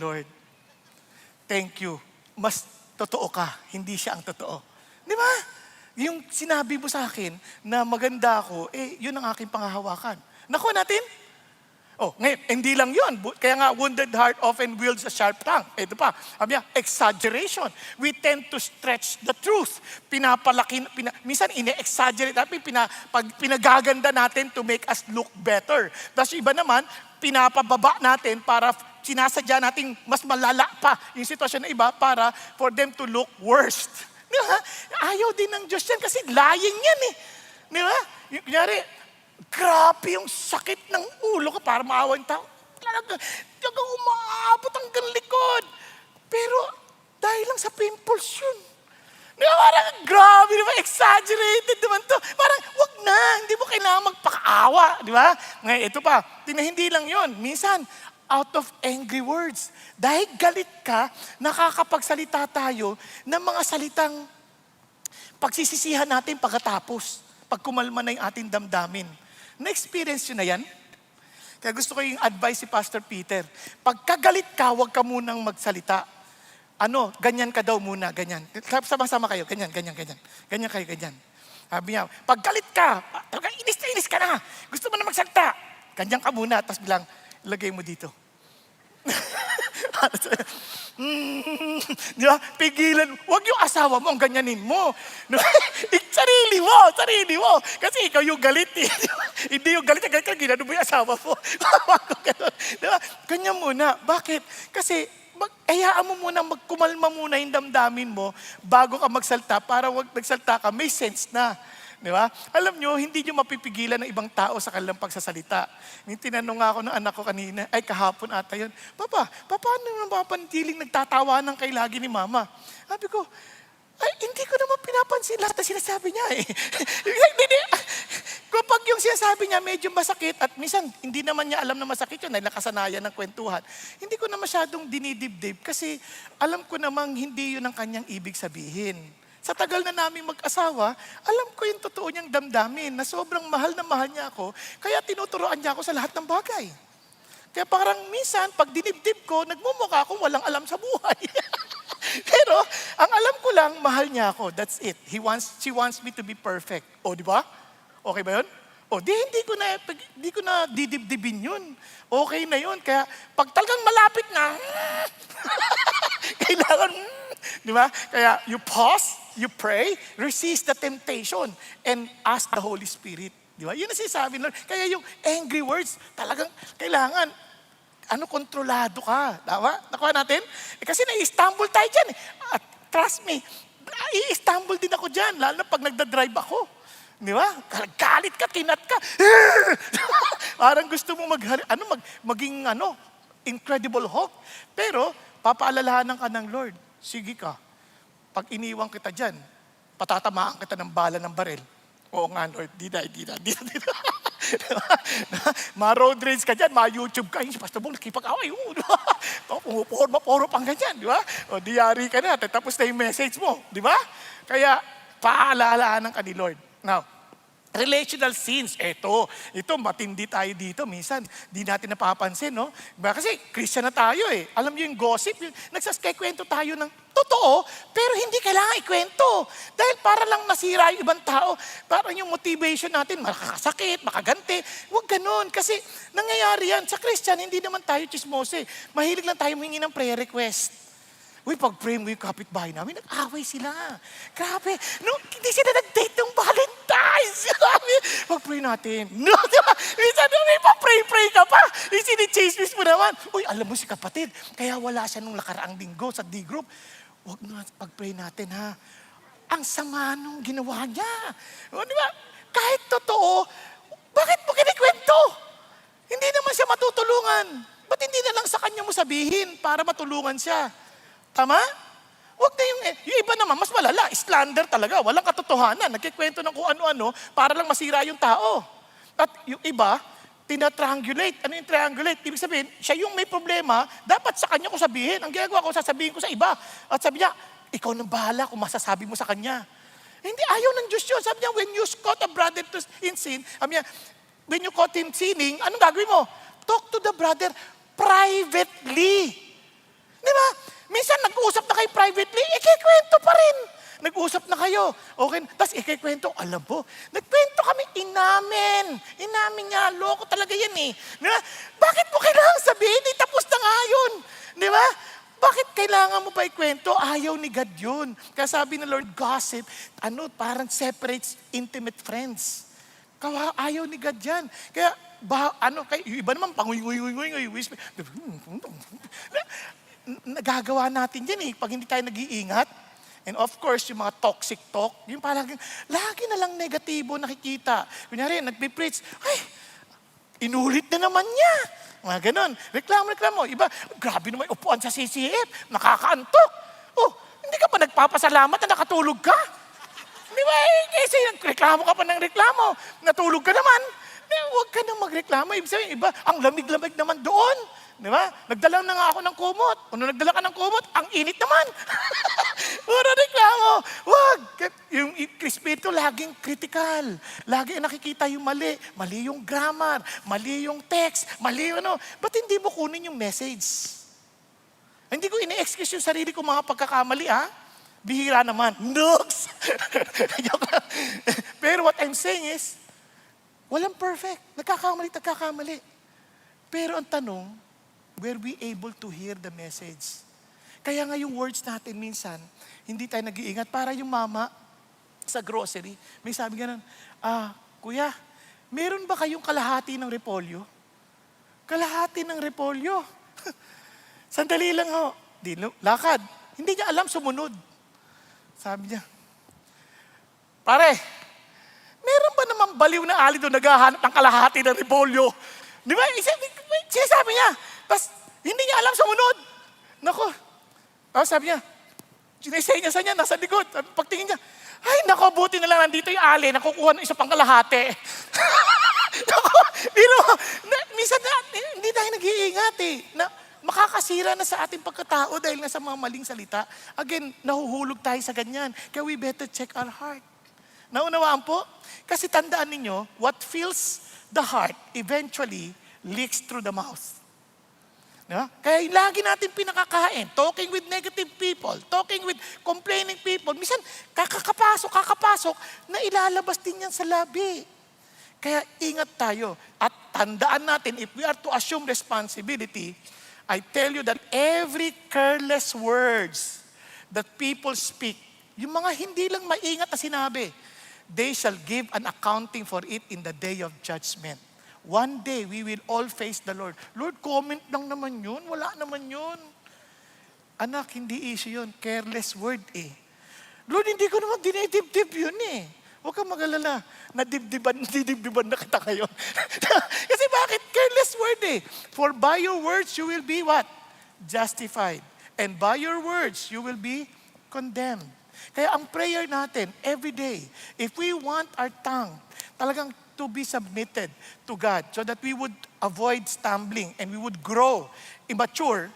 Lord, thank you. Mas totoo ka, hindi siya ang totoo. Di ba? Yung sinabi mo sa akin na maganda ako, yun ang aking panghahawakan. Nakuha natin? Ngayon, hindi lang yun. Kaya nga, wounded heart often wields a sharp tongue. Ito pa, sabi niya, exaggeration. We tend to stretch the truth. Minsan ine-exaggerate natin, pinagaganda natin to make us look better. Tapos iba naman, pinapababa natin para sinasadya natin mas malala pa yung sitwasyon ng iba para for them to look worst. Di ba? Ayaw din ng Diyos yan kasi lying yan eh. Di ba? Kunyari, grabe yung sakit ng ulo ko para maawa yung tao. Talagang umaabot hanggang likod. Pero dahil lang sa pimples yun. Di ba? Parang grabe, di ba? Exaggerated naman to. Parang wag na, hindi mo kailangan magpakaawa. Di ba? Ngayon, ito pa, hindi lang yun. Minsan, out of angry words. Dahil galit ka, nakakapagsalita tayo ng mga salitang pagsisisihan natin pagkatapos. Pag kumalma na yung ating damdamin. Na-experience yun na yan? Kaya gusto ko yung advice si Pastor Peter. Pagkagalit ka, huwag ka munang magsalita. Ganyan ka daw muna, ganyan. Sama-sama kayo, ganyan. Ganyan kayo, ganyan. Sabi niya, pag galit ka, inis na inis ka na. Gusto mo na magsalita. Ganyan ka muna, tapos bilang, lagay mo dito. Di ba? Pigilan, wag yung asawa mo, ang ganyanin mo. Di ba? Sarili mo. Kasi ikaw yung galit eh. Di ba? Hindi yung galit ka, ginano mo yung asawa mo. Wag ko ganun. Di ba? Ganyan muna. Bakit? Kasi, hayaan mo muna, magkumalma muna yung damdamin mo bago ka magsalta para wag nagsalta ka, may sense na. Di ba? Alam nyo, hindi nyo mapipigilan ng ibang tao sa kanilang pagsasalita. Yung tinanong nga ako ng anak ko kanina, ay kahapon ata yun, Papa, paano naman mapantiling nagtatawanan kay lagi ni Mama? Sabi ko, ay, hindi ko naman pinapansin lahat na sinasabi niya eh. Kapag yung sinasabi niya medyo masakit at minsan hindi naman niya alam na masakit yun, dahil nakasanayan ng kwentuhan, hindi ko na masyadong dinidibdib kasi alam ko namang hindi yun ang kanyang ibig sabihin. Sa tagal na namin mag-asawa, alam ko yung totoo niyang damdamin na sobrang mahal na mahal niya ako, kaya tinuturoan niya ako sa lahat ng bagay. Kaya parang minsan, pag dinibdib ko, nagmumukha akong walang alam sa buhay. Pero, ang alam ko lang, mahal niya ako. That's it. She wants me to be perfect. O, di ba? Okay ba yun? O, hindi ko na didibdibin yun. Okay na yun. Kaya, pag talagang malapit na, kailangan, di ba? Kaya, you pause, you pray, resist the temptation, and ask the Holy Spirit. Di ba? Yun ang sinasabi ng Lord. Kaya yung angry words, talagang kailangan, kontrolado ka. Tama? Nakuha natin? Kasi na-stumble tayo dyan. At trust me, i-stumble din ako dyan, lalo na pag nagda-drive ako. Di ba? Galit ka, kinat ka. Parang gusto mo maging Incredible Hulk. Pero, papaalalahanan ka ng Lord. Sige ka. Pag iniwan kita dyan, patatamaan kita ng bala ng baril. Oo nga, Lord, di na. Ma-road rage ka dyan, ma-YouTube ka, Pastor Bong, nakipag-away. Pumupuro pang ganyan, di ba? O, diyari ka na, tapos na yung message mo, di ba? Kaya, paalalahanan ka ni Lord. Now, relational sins, ito matindi tayo dito. Minsan, di natin napapansin, no? Diba? Kasi Christian na tayo eh. Alam niyo yung gossip, nagsaskikwento tayo ng totoo, pero hindi kailangan ikwento. Dahil para lang nasira yung ibang tao, parang yung motivation natin, makakasakit, makaganti. Huwag ganun. Kasi nangyayari yan. Sa Christian, hindi naman tayo chismose. Mahilig lang tayo humingi ng prayer request. Uy, pag-pray mo yung kapitbahay namin, nag-away sila. Grabe. No, hindi sila nag-date ng Valentine's. Grabe. Pag-pray natin. No, di ba? Minsan, may pa-pray ka pa. Sini-chase mo naman. Uy, alam mo si kapatid, kaya wala siya nung nakaraang linggo sa D-group. Huwag na pag-pray natin, ha? Ang sama nung ginawa niya. O, di ba? Kahit totoo, bakit mo kinikwento? Hindi naman siya matutulungan. Ba't hindi na lang sa kanya mo sabihin para matulungan siya? Tama? Huwag na yung iba naman, mas malala, slander talaga, walang katotohanan, nagkikwento ng kung ano-ano para lang masira yung tao. At yung iba, tinatriangulate. Ano yung triangulate? Ibig sabihin, siya yung may problema, dapat sa kanya ko sabihin. Ang ginagawa ko, sasabihin ko sa iba. At sabi niya, ikaw nang bahala kung masasabi mo sa kanya. Hindi, ayaw ng Diyos yun. Sabi niya, when you caught a brother in sin, sabi niya, when you caught him sinning, anong gagawin mo? Talk to the brother privately. Di ba? Minsan nag-uusap na kayo privately, ikikwento pa rin. Nag-usap na kayo. Okay, tapos ikikwento, alam mo, nagkwento kami, inamin niya, loko talaga yan eh. Di ba? Bakit mo kailangan sabihin? Tapos na nga yun. Di ba? Bakit kailangan mo pa ikwento? Ayaw ni God yun. Kaya sabi ng Lord, gossip, parang separates intimate friends. Ayaw ni God yan. Kaya, yung iba naman, panguy-nguy-nguy-nguy, whisper. Nagagawa natin yan eh, pag hindi tayo nag-iingat. And of course, yung mga toxic talk, yung parang, lagi na lang negatibo nakikita. Kunyari, nagpipreach, ay, inulit na naman niya. Mga ganon. Reklamo. Iba, grabe naman upuan sa CCF, nakakaantok. Oh, hindi ka pa nagpapasalamat na nakatulog ka? Di ba? Kasi reklamo ka pa ng reklamo, natulog ka naman. Huwag ka nang magreklamo. Ibig sabihin, iba, ang lamig-lamig naman doon. Di ba? Nagdala na nga ako ng kumot. Kung nagdala ka ng kumot, ang init naman. Puro reklamo. Huwag. Yung Espiritu laging critical. Lagi nakikita yung mali. Mali yung grammar. Mali yung text. Mali yung ano. Ba't hindi mo kunin yung message? Hindi ko ini-excuse yung sarili ko mga pagkakamali, ha? Bihira naman. Nooks! Pero what I'm saying is, walang perfect. Nagkakamali. Pero ang tanong, were we able to hear the message? Kaya nga yung words natin minsan, hindi tayo nag-iingat. Para yung mama sa grocery, may sabi ganun, kuya, meron ba kayong kalahati ng repolyo? Kalahati ng repolyo. Sandali lang ho. Lakad. Hindi niya alam, sumunod. Sabi niya, pare, meron ba namang baliw na ali doon naghahanap ng kalahati ng repolyo? Di ba? Sinasabi niya. Tapos, hindi niya alam, sumunod. Nako. Tapos sabi niya, sinisenya niya, nasa likod. Pagtingin niya, ay, nako, buti na lang nandito yung ali, nakukuha ng isa pang kalahati. Nako, pero, minsan hindi tayo nag-iingat eh. Na, makakasira na sa ating pagkatao dahil nga sa mga maling salita. Again, nahuhulog tayo sa ganyan. Kaya we better check our heart. Naunawaan po? Kasi tandaan ninyo, what fills the heart eventually leaks through the mouth. No? Kaya lagi natin pinakakain, talking with negative people, talking with complaining people, minsan kakapasok, na ilalabas din yan sa labi. Kaya ingat tayo. At tandaan natin, if we are to assume responsibility, I tell you that every careless words that people speak, yung mga hindi lang maingat na sinabi, they shall give an accounting for it in the day of judgment. One day, we will all face the Lord. Lord, comment lang naman yun. Wala naman yun. Anak, hindi issue yun. Careless word eh. Lord, hindi ko naman dinidibdib yun eh. Huwag kang mag-alala. Nadibdiban na kita ngayon. Kasi bakit? Careless word eh. For by your words, you will be what? Justified. And by your words, you will be condemned. Kaya ang prayer natin, every day, if we want our tongue talagang to be submitted to God so that we would avoid stumbling and we would grow immature,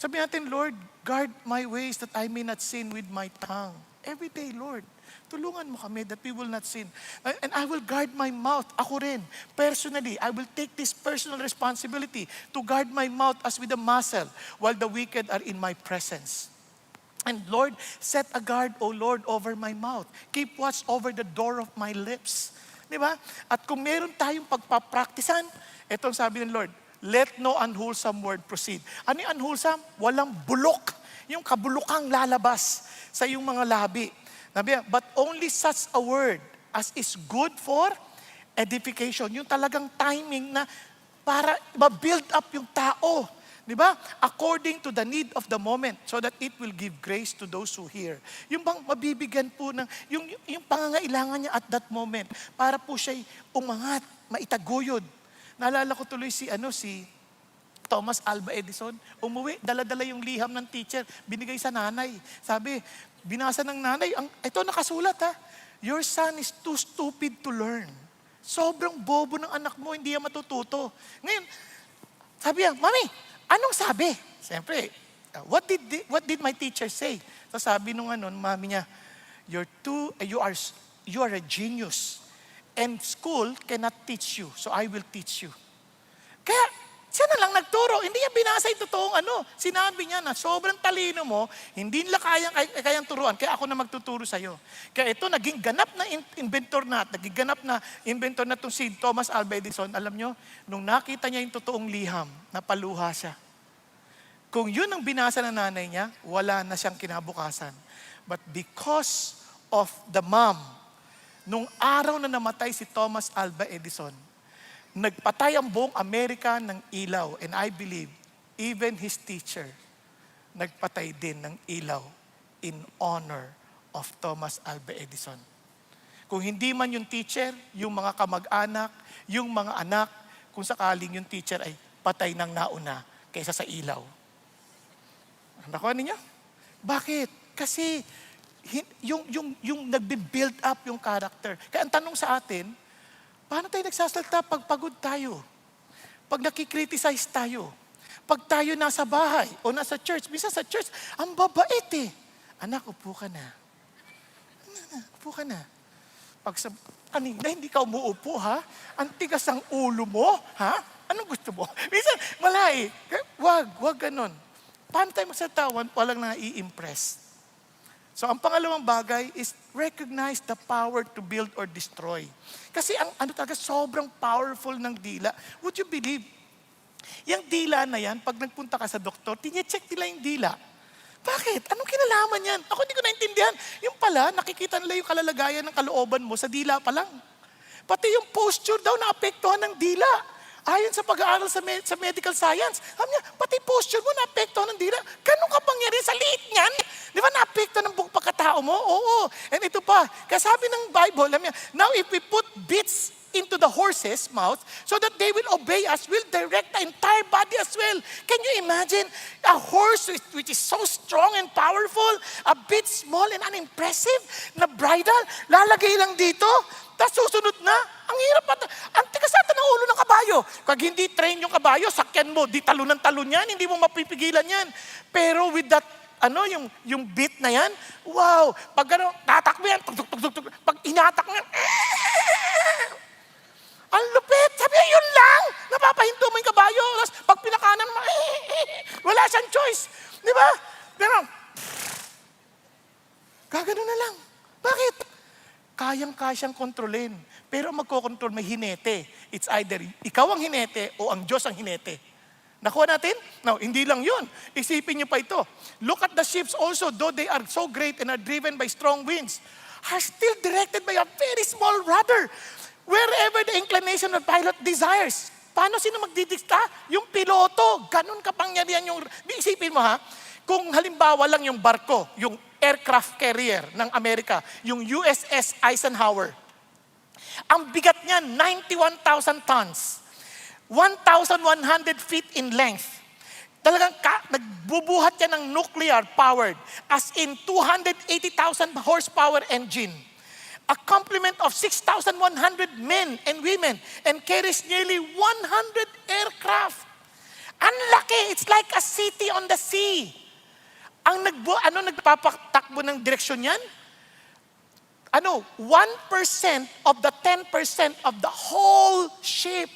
sabi natin, Lord, guard my ways that I may not sin with my tongue. Every day, Lord. Tulungan mo kami that we will not sin. And I will guard my mouth. Ako rin, personally, I will take this personal responsibility to guard my mouth as with a muscle while the wicked are in my presence. And Lord, set a guard, O Lord, over my mouth. Keep watch over the door of my lips. Di ba? At kung meron tayong pagpapraktisan, itong sabi ng Lord, let no unwholesome word proceed. Ano yung unwholesome? Walang bulok. Yung kabulukang lalabas sa iyong mga labi. But only such a word as is good for edification. Yung talagang timing na para ma-build up yung tao. Di ba? According to the need of the moment so that it will give grace to those who hear. Yung bang mabibigyan po ng, yung pangangailangan niya at that moment para po siya'y umangat, maitaguyod. Naalala ko tuloy si Thomas Alva Edison, umuwi, dala-dala yung liham ng teacher, binigay sa nanay. Sabi, binasa ng nanay, ito nakasulat ha, your son is too stupid to learn. Sobrang bobo ng anak mo, hindi yan matututo. Ngayon, sabi niya, Mami, anong sabi? Siyempre, what did my teacher say? So sabi nung mami niya, you are a genius. And school cannot teach you, so I will teach you. Kaya, siya na lang nagturo. Hindi niya binasa yung totoong Sinabi niya na sobrang talino mo, hindi nila kayang turuan, kaya ako na magtuturo sa'yo. Kaya ito, naging ganap na inventor na itong si Thomas Alva Edison. Alam nyo, nung nakita niya yung totoong liham, napaluha siya. Kung yun ang binasa ng nanay niya, wala na siyang kinabukasan. But because of the mom, nung araw na namatay si Thomas Alva Edison, nagpatay ang buong Amerika ng ilaw. And I believe, even his teacher, nagpatay din ng ilaw in honor of Thomas Alva Edison. Kung hindi man yung teacher, yung mga kamag-anak, yung mga anak, kung sakaling yung teacher ay patay ng nauna kaysa sa ilaw. Nakuha ninyo? Bakit? Kasi yung nagbe-build up yung character. Kaya ang tanong sa atin, paano tayo nagsasalta pag pagod tayo? Pag nakikriticize tayo? Pag tayo nasa bahay o nasa church, bisa sa church, ang babait eh. Anak, upo ka na. Upo ka na. Pag kanina, hindi ka umuupo ha? Ang tigas ang ulo mo, ha? Anong gusto mo? Minsan, wala eh. Wag ganon. Paano tayo magsalta? Walang nai-impress. So ang pangalawang bagay is recognize the power to build or destroy. Kasi ang talaga sobrang powerful ng dila. Would you believe? Yung dila na yan, pag nagpunta ka sa doktor, tine-check nila yung dila. Bakit? Anong kinalaman yan? Ako hindi ko naintindihan. Yung pala, nakikita nila yung kalalagayan ng kalooban mo sa dila pa lang. Pati yung posture daw naapektuhan ng dila. Ayon sa pag-aaral sa medical science, sabi niya, pati posture mo naapektuhan ng dila. Ganun ka pangyari sa liit niyan. Di ba naapektuhan ng buong pagkatao mo? Oo. And ito pa, kasabi ng Bible, sabi niya, now if we put bits into the horse's mouth so that they will obey us, will direct the entire body as well. Can you imagine a horse which is so strong and powerful, a bit small and unimpressive, na bridle, lalagay lang dito, tapos susunod na? Ang hirap at ang tigasata ng ulo ng kabayo. Pag hindi train yung kabayo, sakyan mo, di talon ng talon yan, hindi mo mapipigilan yan. Pero with that, yung beat na yan, wow, pag tatakbo yan, tug. Pag inatak mo yan, ang lupit. Sabi niya, yun lang. Napapahinto mo yung kabayo. Tapos pag pinakanan mo, wala siyang choice. Di ba? Pero, gagano na lang. Bakit? Kayang-kaya siyang kontrolin. Pero magkokontrol may hinete. It's either ikaw ang hinete o ang Diyos ang hinete. Nakuha natin? No, hindi lang yun. Isipin niyo pa ito. Look at the ships also, though they are so great and are driven by strong winds, are still directed by a very small rudder. Wherever the inclination of pilot desires. Paano sino magdidikta? Yung piloto. Ganun kapangyarihan yung... Isipin mo ha, kung halimbawa lang yung barko, yung aircraft carrier ng Amerika, yung USS Eisenhower, ang bigat niya, 91,000 tons. 1,100 feet in length. Talagang nagbubuhat yan ng nuclear-powered, as in 280,000 horsepower engine. A complement of 6,100 men and women and carries nearly 100 aircraft. Ang laki, it's like a city on the sea. Ang nagpapatakbo ng direksyon yan? 1% of the 10% of the whole ship.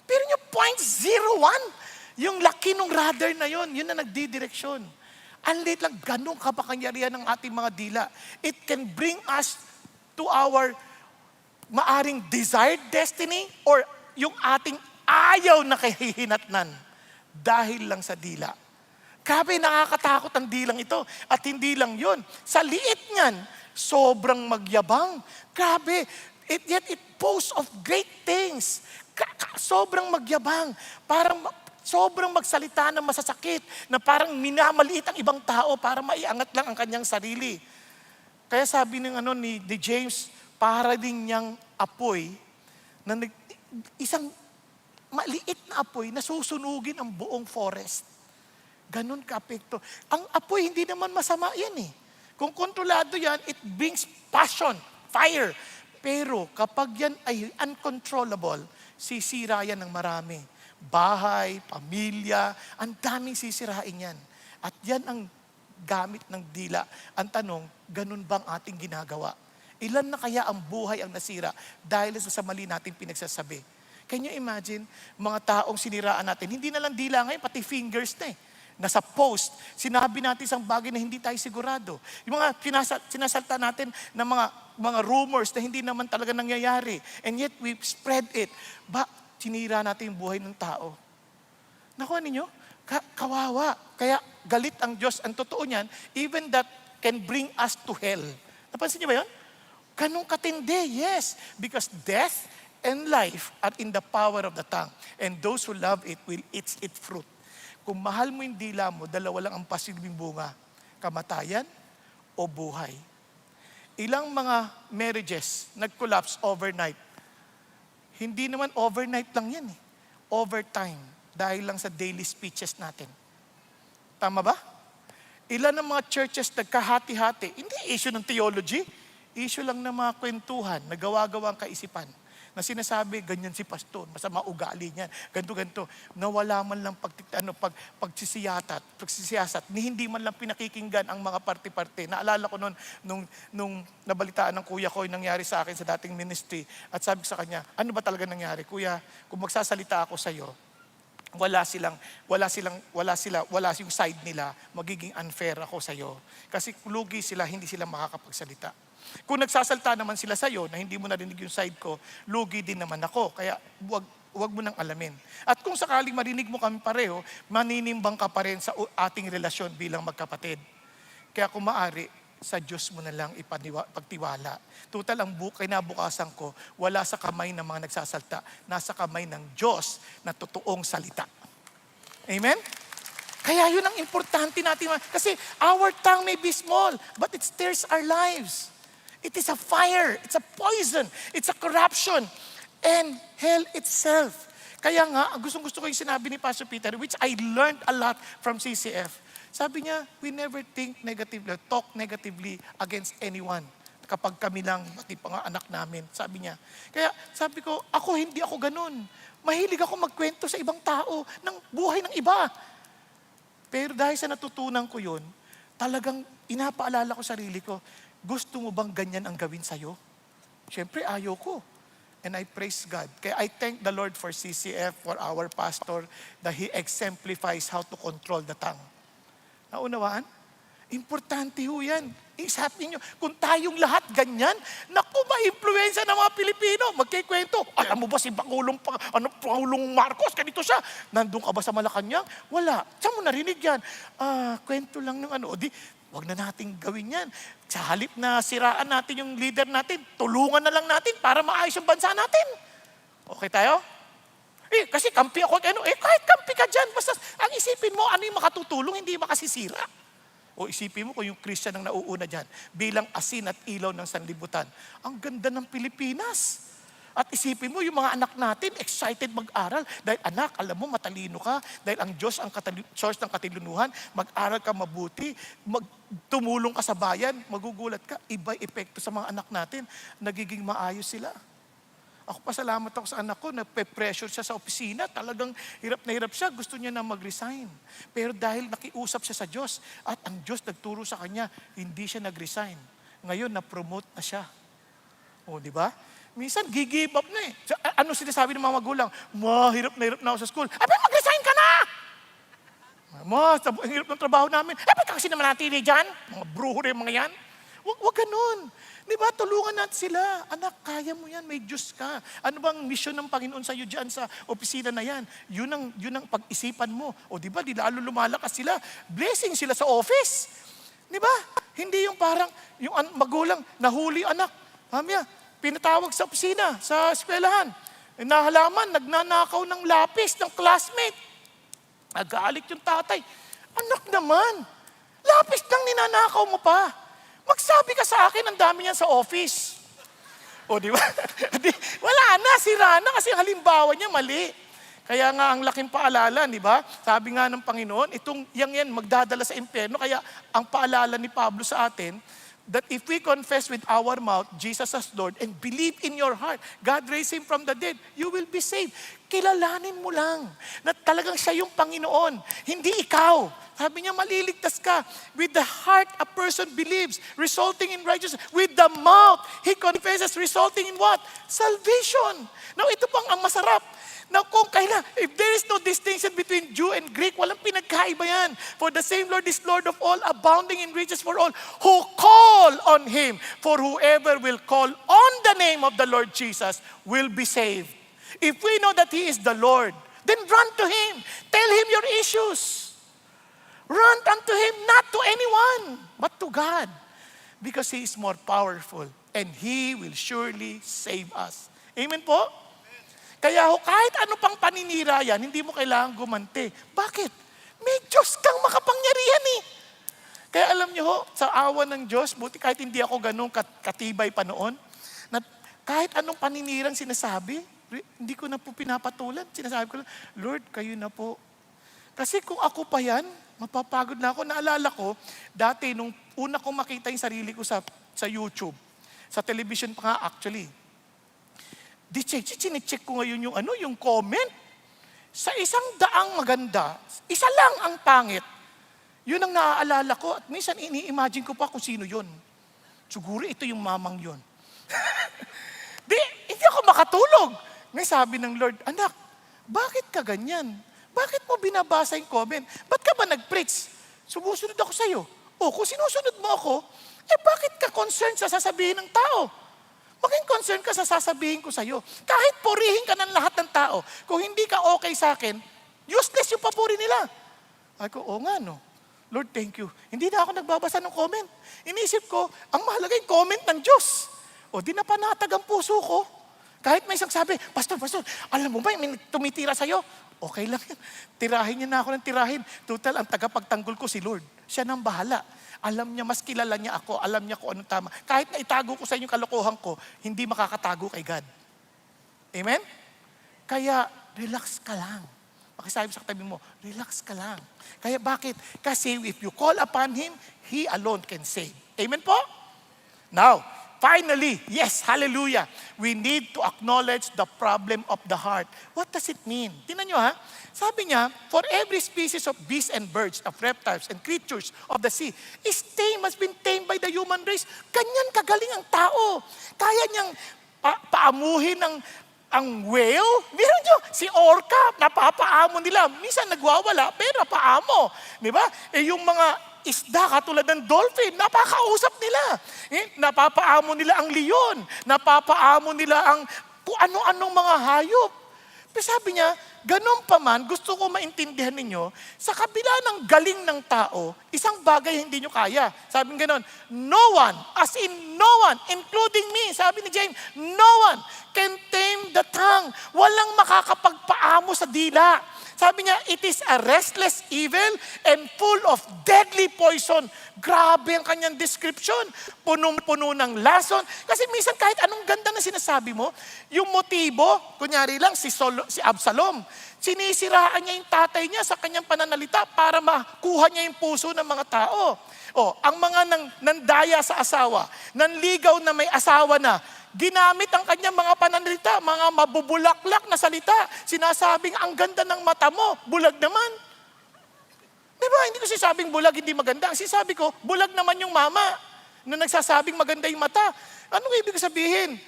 Pero yung 0.01, yung laki ng rudder na yun na nagdidireksyon. Ang liit lang, ganun kapakangyarihan ng ating mga dila. It can bring us to our maaring desired destiny or yung ating ayaw na kahihinatnan dahil lang sa dila. Grabe, nakakatakot ang dilang ito. At hindi lang yun. Sa liit niyan, sobrang magyabang. Grabe, yet it boasts of great things. Sobrang magyabang. Parang sobrang magsalita ng masasakit na parang minamaliit ang ibang tao para maiangat lang ang kanyang sarili. Kaya sabi ni James, para din niyang apoy na isang maliit na apoy na susunugin ang buong forest. Ganon ka-apekto. Ang apoy hindi naman masama yan eh. Kung kontrolado yan, it brings passion, fire. Pero kapag yan ay uncontrollable, sisira yan ng marami. Bahay, pamilya, ang daming sisirain yan. At yan ang gamit ng dila. Ang tanong, ganun bang ating ginagawa? Ilan na kaya ang buhay ang nasira dahil sa mali nating pinagsasabi? Can you imagine, mga taong siniraan natin, hindi na lang dila ngayon, pati fingers na eh. Nasa post, sinabi natin isang bagay na hindi tayo sigurado. Yung mga sinasalta natin ng mga rumors na hindi naman talaga nangyayari. And yet we spread it. Sinira natin yung buhay ng tao. Nakuha ninyo? Kawawa. Kaya galit ang Diyos. Ang totoo niyan, even that can bring us to hell. Napansin niyo ba yun? Ganun katindi, yes. Because death and life are in the power of the tongue. And those who love it will eat its fruit. Kung mahal mo yung dila mo, dalawa lang ang pasilbing bunga. Kamatayan o buhay. Ilang mga marriages nag-collapse overnight. Hindi naman overnight lang yan eh. Overtime. Dahil lang sa daily speeches natin. Tama ba? Ilan ng mga churches nagkahati-hati. Hindi issue ng theology. Issue lang ng mga kwentuhan na gawa-gawa ang kaisipan. Na sinasabi, ganyan si pastor, masama ugali niyan, ganto-ganto. Nawala man lang pagsisiyasat, ni hindi man lang pinakikinggan ang mga parte-parte. Naalala ko nung nabalitaan ng kuya ko yung nangyari sa akin sa dating ministry. At sabi ko sa kanya, ano ba talaga nangyari? Kuya, kung magsasalita ako sa iyo, wala yung side nila, magiging unfair ako sa iyo. Kasi lugi sila, hindi sila makakapagsalita. Kung nagsasalta naman sila sa'yo na hindi mo narinig yung side ko, lugi din naman ako. Kaya wag mo nang alamin. At kung sakaling marinig mo kami pareho, maninimbang ka pa rin sa ating relasyon bilang magkapatid. Kaya kung maaari, sa Diyos mo na lang pagtiwala. Total, ang kinabukasan ko, wala sa kamay ng mga nagsasalta, nasa kamay ng Diyos na totoong salita. Amen? Kaya yun ang importante natin. Kasi our tongue may be small, but it stirs our lives. It is a fire, it's a poison, it's a corruption, and hell itself. Kaya nga, gusto ko yung sinabi ni Pastor Peter, which I learned a lot from CCF. Sabi niya, we never think negatively, talk negatively against anyone. Kapag kami lang, pati pa nga anak namin, sabi niya. Kaya sabi ko, hindi ako ganun. Mahilig ako magkwento sa ibang tao ng buhay ng iba. Pero dahil sa natutunan ko yun, talagang inapaalala ko sarili ko, gusto mo bang ganyan ang gawin sa'yo? Siyempre, ayaw ko. And I praise God. Kaya I thank the Lord for CCF, for our pastor, that he exemplifies how to control the tongue. Naunawaan? Importante ho yan. Isapin nyo, kung tayong lahat ganyan, naku, ma-influensya ng mga Pilipino. Magkikwento, alam mo ba si Pangulong Marcos, ganito siya. Nandun ka ba sa Malacanang? Wala. Saan mo narinig yan? Kwento lang ng wag na nating gawin yan. Sa halip na siraan natin yung leader natin, tulungan na lang natin para maayos yung bansa natin. Okay tayo? Kasi kampi ako, kahit kampi ka dyan, basta ang isipin mo, ano yung makatutulong, hindi makasisira. O isipin mo kung yung Christian ang nauuna dyan, bilang asin at ilaw ng sanlibutan. Ang ganda ng Pilipinas. At isipin mo, yung mga anak natin, excited mag-aral. Dahil anak, alam mo, matalino ka. Dahil ang Diyos ang source ng katilinuhan. Mag-aral ka mabuti. Tumulong ka sa bayan. Magugulat ka. Iba'y epekto sa mga anak natin. Nagiging maayos sila. Ako pasalamat ako sa anak ko, nape-pressure siya sa opisina. Talagang hirap na hirap siya. Gusto niya na mag-resign. Pero dahil nakiusap siya sa Diyos at ang Diyos nagturo sa kanya, hindi siya nag-resign. Ngayon, na-promote na siya. O, di ba? Minsan, give up na eh. Ano sinasabi ng mga magulang? Hirap na hirap na ako sa school. Mag-resign ka na! Hirap ng trabaho namin. Ba't kasi naman natili dyan? Mga bruho rin mga yan. Huwag ganun. Di ba? Tulungan natin sila. Anak, kaya mo yan. May Diyos ka. Ano bang mission ng Panginoon sa iyo dyan sa opisina na yan? Yun ang pag-isipan mo. O di ba? Di lalo lumalakas sila. Blessing sila sa office. Di ba? Hindi yung parang, yung magulang, nahuli anak. Mamaya, pinatawag sa opisina, sa eskwelahan. Nahalaman, nagnanakaw ng lapis ng classmate. Nagalit yung tatay. Anak naman, lapis nang ninanakaw mo pa. Magsabi ka sa akin, ang dami niyan sa office. O di ba? Wala na, sira na kasi halimbawa niya mali. Kaya nga ang laking paalala, di ba? Sabi nga ng Panginoon, yan magdadala sa impyerno. Kaya ang paalala ni Pablo sa atin, that if we confess with our mouth Jesus as Lord and believe in your heart, God raised Him from the dead, you will be saved. Kilalanin mo lang na talagang siya yung Panginoon, hindi ikaw. Sabi niya, maliligtas ka. With the heart, a person believes, resulting in righteousness. With the mouth, he confesses, resulting in what? Salvation. Now, ito pang ang masarap. Now, kung kailan, if there is no distinction between Jew and Greek, walang pinagkaiba yan. For the same Lord is Lord of all, abounding in riches for all who call on Him. For whoever will call on the name of the Lord Jesus will be saved. If we know that He is the Lord, then run to Him. Tell Him your issues. Run unto Him, not to anyone, but to God. Because He is more powerful and He will surely save us. Amen po? Kaya kahit ano pang paninira yan, hindi mo kailangan gumante. Bakit? May Diyos kang makapangyarihan eh. Kaya alam niyo ho, sa awa ng Diyos, buti kahit hindi ako ganun katibay pa noon, na kahit anong paninirang sinasabi, hindi ko na po pinapatulan. Sinasabi ko lang, Lord, kayo na po. Kasi kung ako pa yan, mapapagod na ako. Naalala ko, dati nung una kong makita yung sarili ko sa YouTube, sa television pa nga actually, chinecheck ko ngayon yung comment. Sa 100 maganda, isa lang ang pangit. Yun ang naaalala ko at minsan ini-imagine ko pa kung sino yun. Siguro ito yung mamang yun. Hindi ako makatulog. May sabi ng Lord, anak, bakit ka ganyan? Bakit mo binabasa yung comment? Ba't ka ba nag-preach? Sumusunod ako sa'yo. O, kung sinusunod mo ako, bakit ka concerned sa sasabihin ng tao? Maging concerned ka sa sasabihin ko sa'yo. Kahit purihin ka ng lahat ng tao, kung hindi ka okay sa akin, useless yung papuri nila. Ay ko, nga no. Lord, thank you. Hindi na ako nagbabasa ng comment. Iniisip ko, ang mahalaga yung comment ng Diyos. O di na panatag ang puso ko. Kahit may isang sabi, Pastor, alam mo ba, may tumitira sa'yo? Okay lang yan. Tirahin niya na ako ng tirahin. Total, ang tagapagtanggol ko si Lord. Siya nang bahala. Alam niya, mas kilala niya ako. Alam niya kung anong tama. Kahit na itago ko sa inyo kalokohan ko, hindi makakatago kay God. Amen? Kaya, relax ka lang. Pakisabi sa katabi mo, relax ka lang. Kaya bakit? Kasi if you call upon Him, He alone can save. Amen po? Now, finally, yes, hallelujah. We need to acknowledge the problem of the heart. What does it mean? Tingnan nyo ha. Sabi niya, for every species of beasts and birds, of reptiles and creatures of the sea, is tamed, has been tamed by the human race. Ganyan kagaling ang tao. Kaya niyang paamuhin ang whale. Meron nyo, si orca, napapaamo nila. Minsan nagwawala, pero napaamo. Di ba? Yung mga isda, katulad ng dolphin, napakausap nila. Napapaamo nila ang leon. Napapaamo nila ang kung ano-anong mga hayop. Pero sabi niya, ganun pa man, gusto ko maintindihan ninyo, sa kabila ng galing ng tao, isang bagay hindi nyo kaya. Sabi ng ganun, no one, as in no one, including me, sabi ni James, no one can tame the tongue. Walang makakapagpaamo sa dila. Sabi niya, it is a restless evil and full of deadly poison. Grabe ang kanyang description. Punong-puno ng lason. Kasi minsan kahit anong ganda na sinasabi mo, yung motibo, kunyari lang si Absalom, sinisiraan niya yung tatay niya sa kanyang pananalita para makuha niya yung puso ng mga tao. Ang mga nandaya sa asawa, nanligaw na may asawa na, ginamit ang kanyang mga pananalita, mga mabubulaklak na salita. Sinasabing, ang ganda ng mata mo, bulag naman. Diba? Hindi ko sinasabing bulag, hindi maganda. Ang sinasabi ko, bulag naman yung mama na nagsasabing maganda yung mata. Anong ibig sabihin?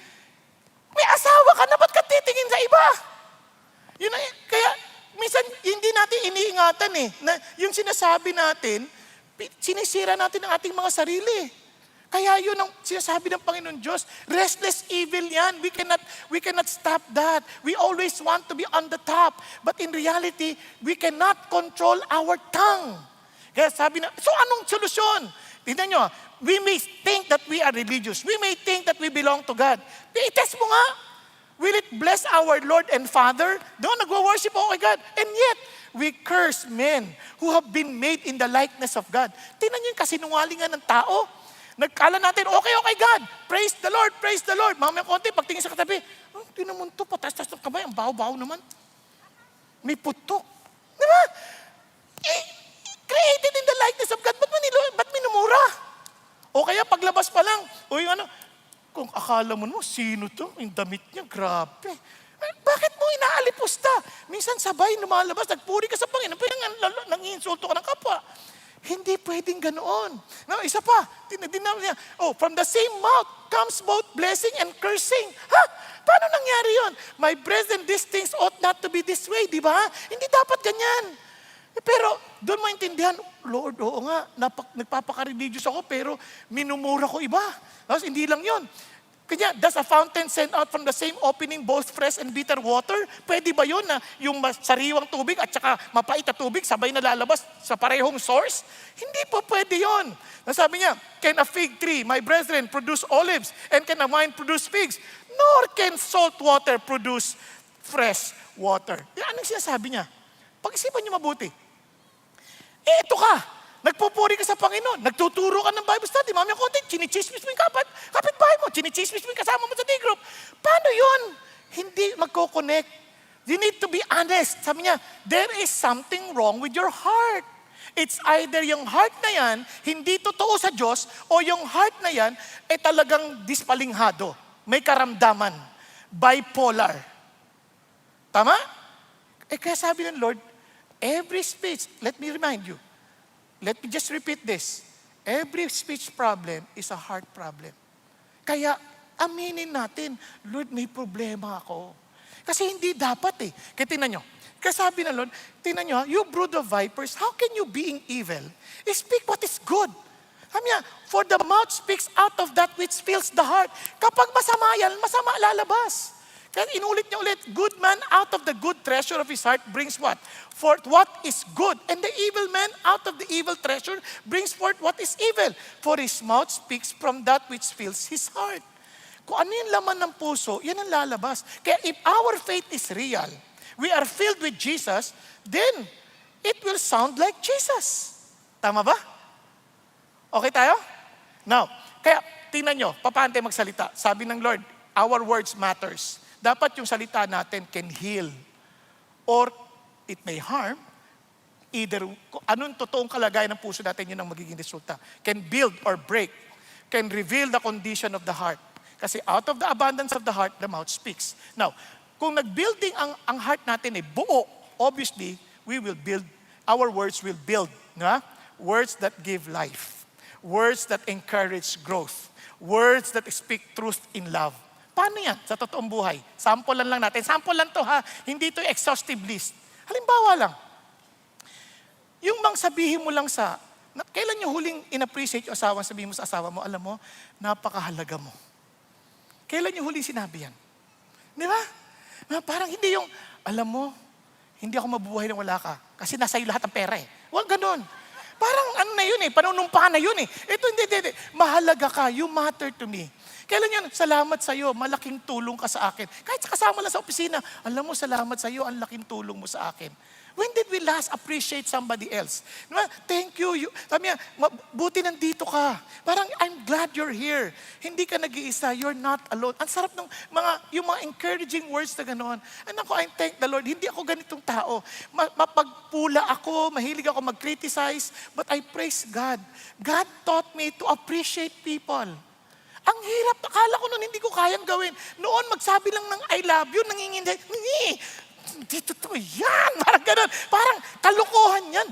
May asawa ka na, ba't ka titingin sa iba? Kaya, minsan, hindi natin iniingatan na yung sinasabi natin, sinisira natin ang ating mga sarili. Kaya yun ang sinasabi ng Panginoon Diyos, restless evil yan. We cannot stop that. We always want to be on the top. But in reality, we cannot control our tongue. Kaya sabi na, so anong solusyon? Tingnan nyo, we may think that we are religious. We may think that we belong to God. I-test mo nga. Will it bless our Lord and Father? Doon, nagwa-worship ako kay God. And yet, we curse men who have been made in the likeness of God. Tingnan nyo yung kasinungalingan ng tao. Nagkala natin, okay, God. Praise the Lord, praise the Lord. Mamaya konti, pagtingin sa katabi, hindi naman ito, patas-tas ng kamay, ang baho-baho naman. May putok. Di ba? Created in the likeness of God, ba't minumura? O kaya paglabas pa lang, kung akala mo, sino to? Yung damit niya, grabe. Bakit mo inaalipusta? Minsan sabay lumalabas, nagpuri ka sa Panginoon, pero nang-insulto ka ng kapwa. Hindi pwedeng ganoon. No, isa pa, dinam niya, from the same mouth comes both blessing and cursing. Paano nangyari yun? My brethren, these things ought not to be this way, di ba? Hindi dapat ganyan. Pero doon maintindihan, Lord, oo nga, nagpapaka-religious ako, pero minumura ko iba. Tapos hindi lang yun. Kanya, does a fountain send out from the same opening both fresh and bitter water? Pwede ba yun na yung sariwang tubig at saka mapait na tubig sabay na lalabas sa parehong source? Hindi po pwede yun. Nasabi niya, can a fig tree, my brethren, produce olives? And can a vine produce figs? Nor can salt water produce fresh water. Yan ang sinasabi niya. Pag-isipan niyo mabuti. Ito ka. Nagpupuri ka sa Panginoon. Nagtuturo ka ng Bible study. Mamaya konti, chinichismis mo yung kapitbahay mo. Chinichismis mo yung kasama mo sa day group. Paano yun? Hindi magkoconnect. You need to be honest. Sabi niya, there is something wrong with your heart. It's either yung heart na yan, hindi totoo sa Diyos, o yung heart na yan, talagang dispalinghado. May karamdaman. Bipolar. Tama? Kaya sabi ng Lord, every speech, let me remind you, let me just repeat this. Every speech problem is a heart problem. Kaya, aminin natin, Lord, may problema ako. Kasi hindi dapat Kaya tingnan nyo. Kaya sabi ng Lord, tingnan nyo, you brood of vipers, how can you being evil, speak what is good? Sabi niya, for the mouth speaks out of that which fills the heart. Kapag masama yan, masama lalabas. Kaya inulit niya ulit, good man out of the good treasure of his heart brings what? Forth what is good. And the evil man out of the evil treasure brings forth what is evil. For his mouth speaks from that which fills his heart. Kung ano yung laman ng puso, yan ang lalabas. Kaya if our faith is real, we are filled with Jesus, then it will sound like Jesus. Tama ba? Okay tayo? Now, kaya tingnan nyo, paano tayo magsalita? Sabi ng Lord, our words matters. Dapat yung salita natin can heal or it may harm. Either anong totoong kalagayan ng puso natin, yun ang magiging resulta. Can build or break. Can reveal the condition of the heart. Kasi out of the abundance of the heart, the mouth speaks. Now, kung nag-building ang heart natin buo, obviously, we will build, our words will build. Na? Words that give life. Words that encourage growth. Words that speak truth in love. Paano yan sa totoong buhay? Sample lang natin. Sample lang to ha. Hindi to exhaustive list. Halimbawa lang. Yung bang sabihin mo lang kailan nyo huling in-appreciate yung asawa, sabihin mo sa asawa mo, alam mo, napakahalaga mo. Kailan nyo huling sinabi yan? Di ba? Na parang hindi yung, alam mo, hindi ako mabubuhay nang wala ka. Kasi nasa iyo lahat ang pera Huwag ganun. Parang ano na yun panunumpa na yun Ito hindi. Mahalaga ka, you matter to me. Kailan yun? Salamat sa'yo, malaking tulong ka sa akin. Kahit sa kasama lang sa opisina, alam mo, salamat sa'yo, ang laking tulong mo sa akin. When did we last appreciate somebody else? Diba? Thank you. Sabi niya, buti nandito ka. Parang, I'm glad you're here. Hindi ka nag-iisa. You're not alone. Ang sarap ng yung mga encouraging words na gano'n. And ako, I thank the Lord. Hindi ako ganitong tao. Mapagpula ako, mahilig ako mag-criticize, but I praise God. God taught me to appreciate people. Ang hirap. Akala ko noon, hindi ko kayang gawin. Noon, magsabi lang ng I love you, nangingindi. Hindi totoo yan. Parang ganun. Parang kalokohan yan.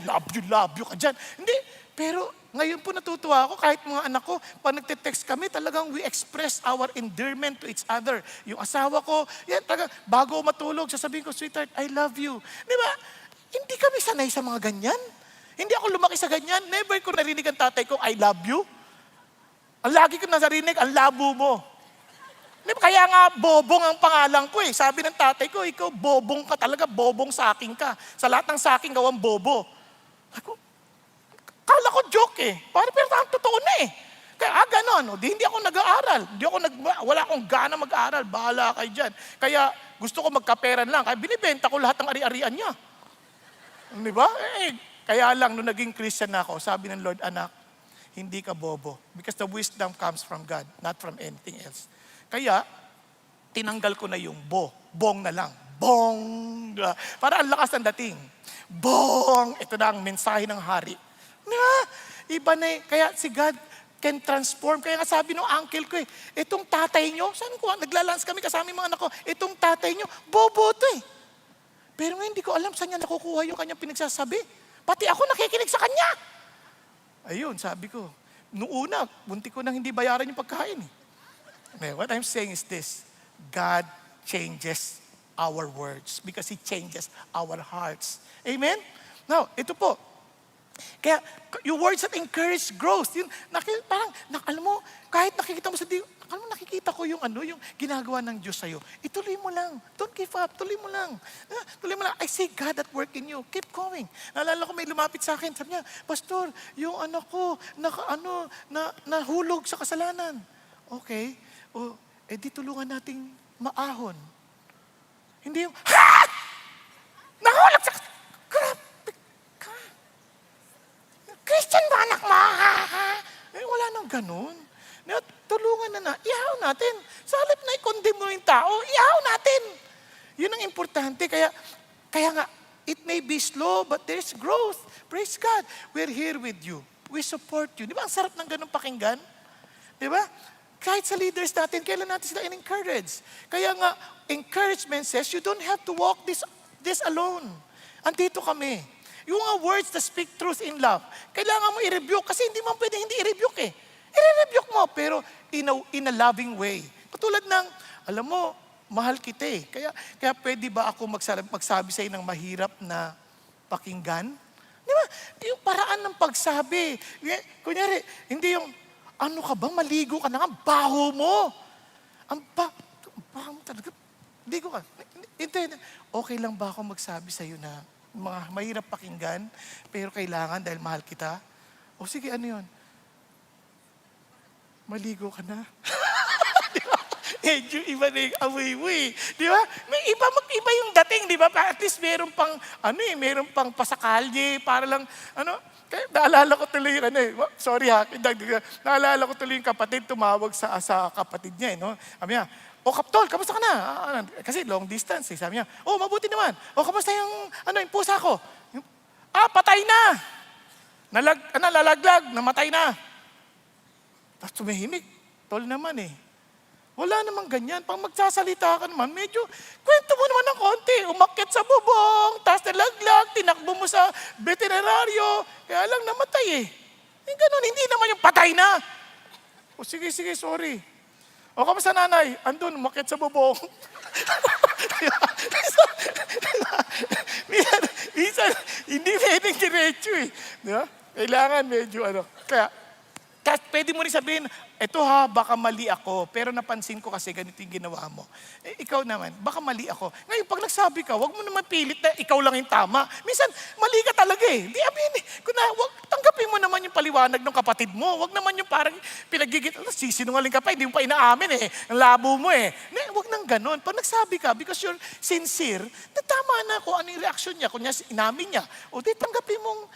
Love you ka dyan. Hindi. Pero ngayon po natutuwa ako, kahit mga anak ko, pag nagte-text kami, talagang we express our endearment to each other. Yung asawa ko, yan, talagang, bago matulog, sasabihin ko, sweetheart, I love you. Di ba? Hindi kami sanay sa mga ganyan. Hindi ako lumaki sa ganyan. Never ko narinig ang tatay ko, I love you. Ang lagi ko narinig, ang labo mo. Kaya nga, bobong ang pangalan ko Sabi ng tatay ko, ikaw bobong ka talaga, bobong sa akin ka. Sa lahat ng sa akin, gawang bobo. Ako, kala ko joke pero ang totoo na Kaya ganon, hindi ako nag-aaral. Wala akong gana mag-aaral. Bahala kayo dyan. Kaya gusto ko magkaperan lang. Kaya binibenta ko lahat ng ari-arian niya. Di ba? Kaya lang, nung naging Christian na ako, sabi ng Lord, anak, hindi ka bobo. Because the wisdom comes from God, not from anything else. Kaya, tinanggal ko na yung bong na lang. Bong! Para ang lakas ng dating. Bong! Ito na ang mensahe ng hari. Iba na Kaya si God can transform. Kaya nga sabi ng uncle ko itong tatay nyo, saan ko, naglalans kami kasama yung mga anak ko, itong tatay nyo, bobo to Pero ngayon hindi ko alam saan niya nakukuha yung kanyang pinagsasabi. Pati ako nakikinig sa kanya. Ayun, sabi ko, noong una, bunti ko nang hindi bayaran yung pagkain What I'm saying is this, God changes our words because He changes our hearts. Amen? Now, ito po. Kaya, yung words that encourage growth, yun, parang, alam mo, kahit nakikita mo sa Diyos, nakikita ko yung ginagawa ng Diyos sa'yo. Ituloy mo lang. Don't give up. Tuloy mo lang. Tuloy mo lang. I see God at work in you. Keep going. Naalala ko may lumapit sa akin. Sabi niya, Pastor, yung anak ko, nahulog sa kasalanan. Okay. Di tulungan nating maahon. Hindi yung, nahulog sa kasalanan. Grabe ka. Christian ba anak mo? Wala nang ganun. Tulungan na ihaw natin. Sa halip na i-condemn mo yung tao, ihaw natin. Yun ang importante. Kaya nga, it may be slow, but there's growth. Praise God. We're here with you. We support you. Di ba ang sarap ng ganun pakinggan? Di ba? Kahit sa leaders natin, kailan natin sila in-encourage. Kaya nga, encouragement says, you don't have to walk this alone. Andito kami. Yung mga words that speak truth in love, kailangan mo i-rebuke kasi hindi mo pwede hindi i-rebuke I-rebuke mo, pero in a loving way. Katulad ng, alam mo, mahal kita Kaya pwede ba ako magsabi sa'yo ng mahirap na pakinggan? Di ba? Yung paraan ng pagsabi. Kunyari, hindi yung, ano ka bang maligo ka na nga, baho mo. Ang baho mo talaga. Hindi ko hindi. Okay lang ba ako magsabi sa'yo na mga mahirap pakinggan, pero kailangan dahil mahal kita? O sige, ano yun? Maligo ka na. Di ba? Medyo iba na yung amoy mo eh. Di ba? May iba, mag-iba yung dating, di ba? At least meron pang, meron pang pasakalye, para lang, kaya naalala ko tuloy yung sorry ha, naalala ko tuloy yung kapatid, tumawag sa kapatid niya, no? Sabi niya, Kaptol, kamusta ka na? Kasi long distance, eh. Sabi niya, mabuti naman. Kamusta yung, yung pusa ko? Patay na! Lalaglag, namatay na. Tapos tumihimik. Tol naman eh. Wala namang ganyan. Pag magsasalita ka naman, medyo, kwento mo naman ng konti. Umakyat sa bubong, tapos nalaglag, tinakbo mo sa veterinaryo, kaya lang namatay eh. Ganun, hindi naman yung patay na. Sige, sorry. Kamusta nanay? Andun, umakyat sa bubong. Minsan, hindi pwedeng diretso eh. Diba? Kailangan medyo Kaya pwede mo rin sabihin, eto ha, baka mali ako, pero napansin ko kasi ganito yung ginawa mo. Ikaw naman, baka mali ako. Ngayon, pag nagsabi ka, wag mo naman pilit na ikaw lang yung tama. Minsan, mali ka talaga eh. Di amin, tanggapin mo naman yung paliwanag ng kapatid mo. Wag naman yung parang pinagigit, sisinungaling ka pa, hindi mo pa inaamin eh. Ang labo mo eh. Wag nang ganun. Pag nagsabi ka, because you're sincere, tama na kung ano yung reaction niya. Kung niya inamin niya, o di tanggapin mong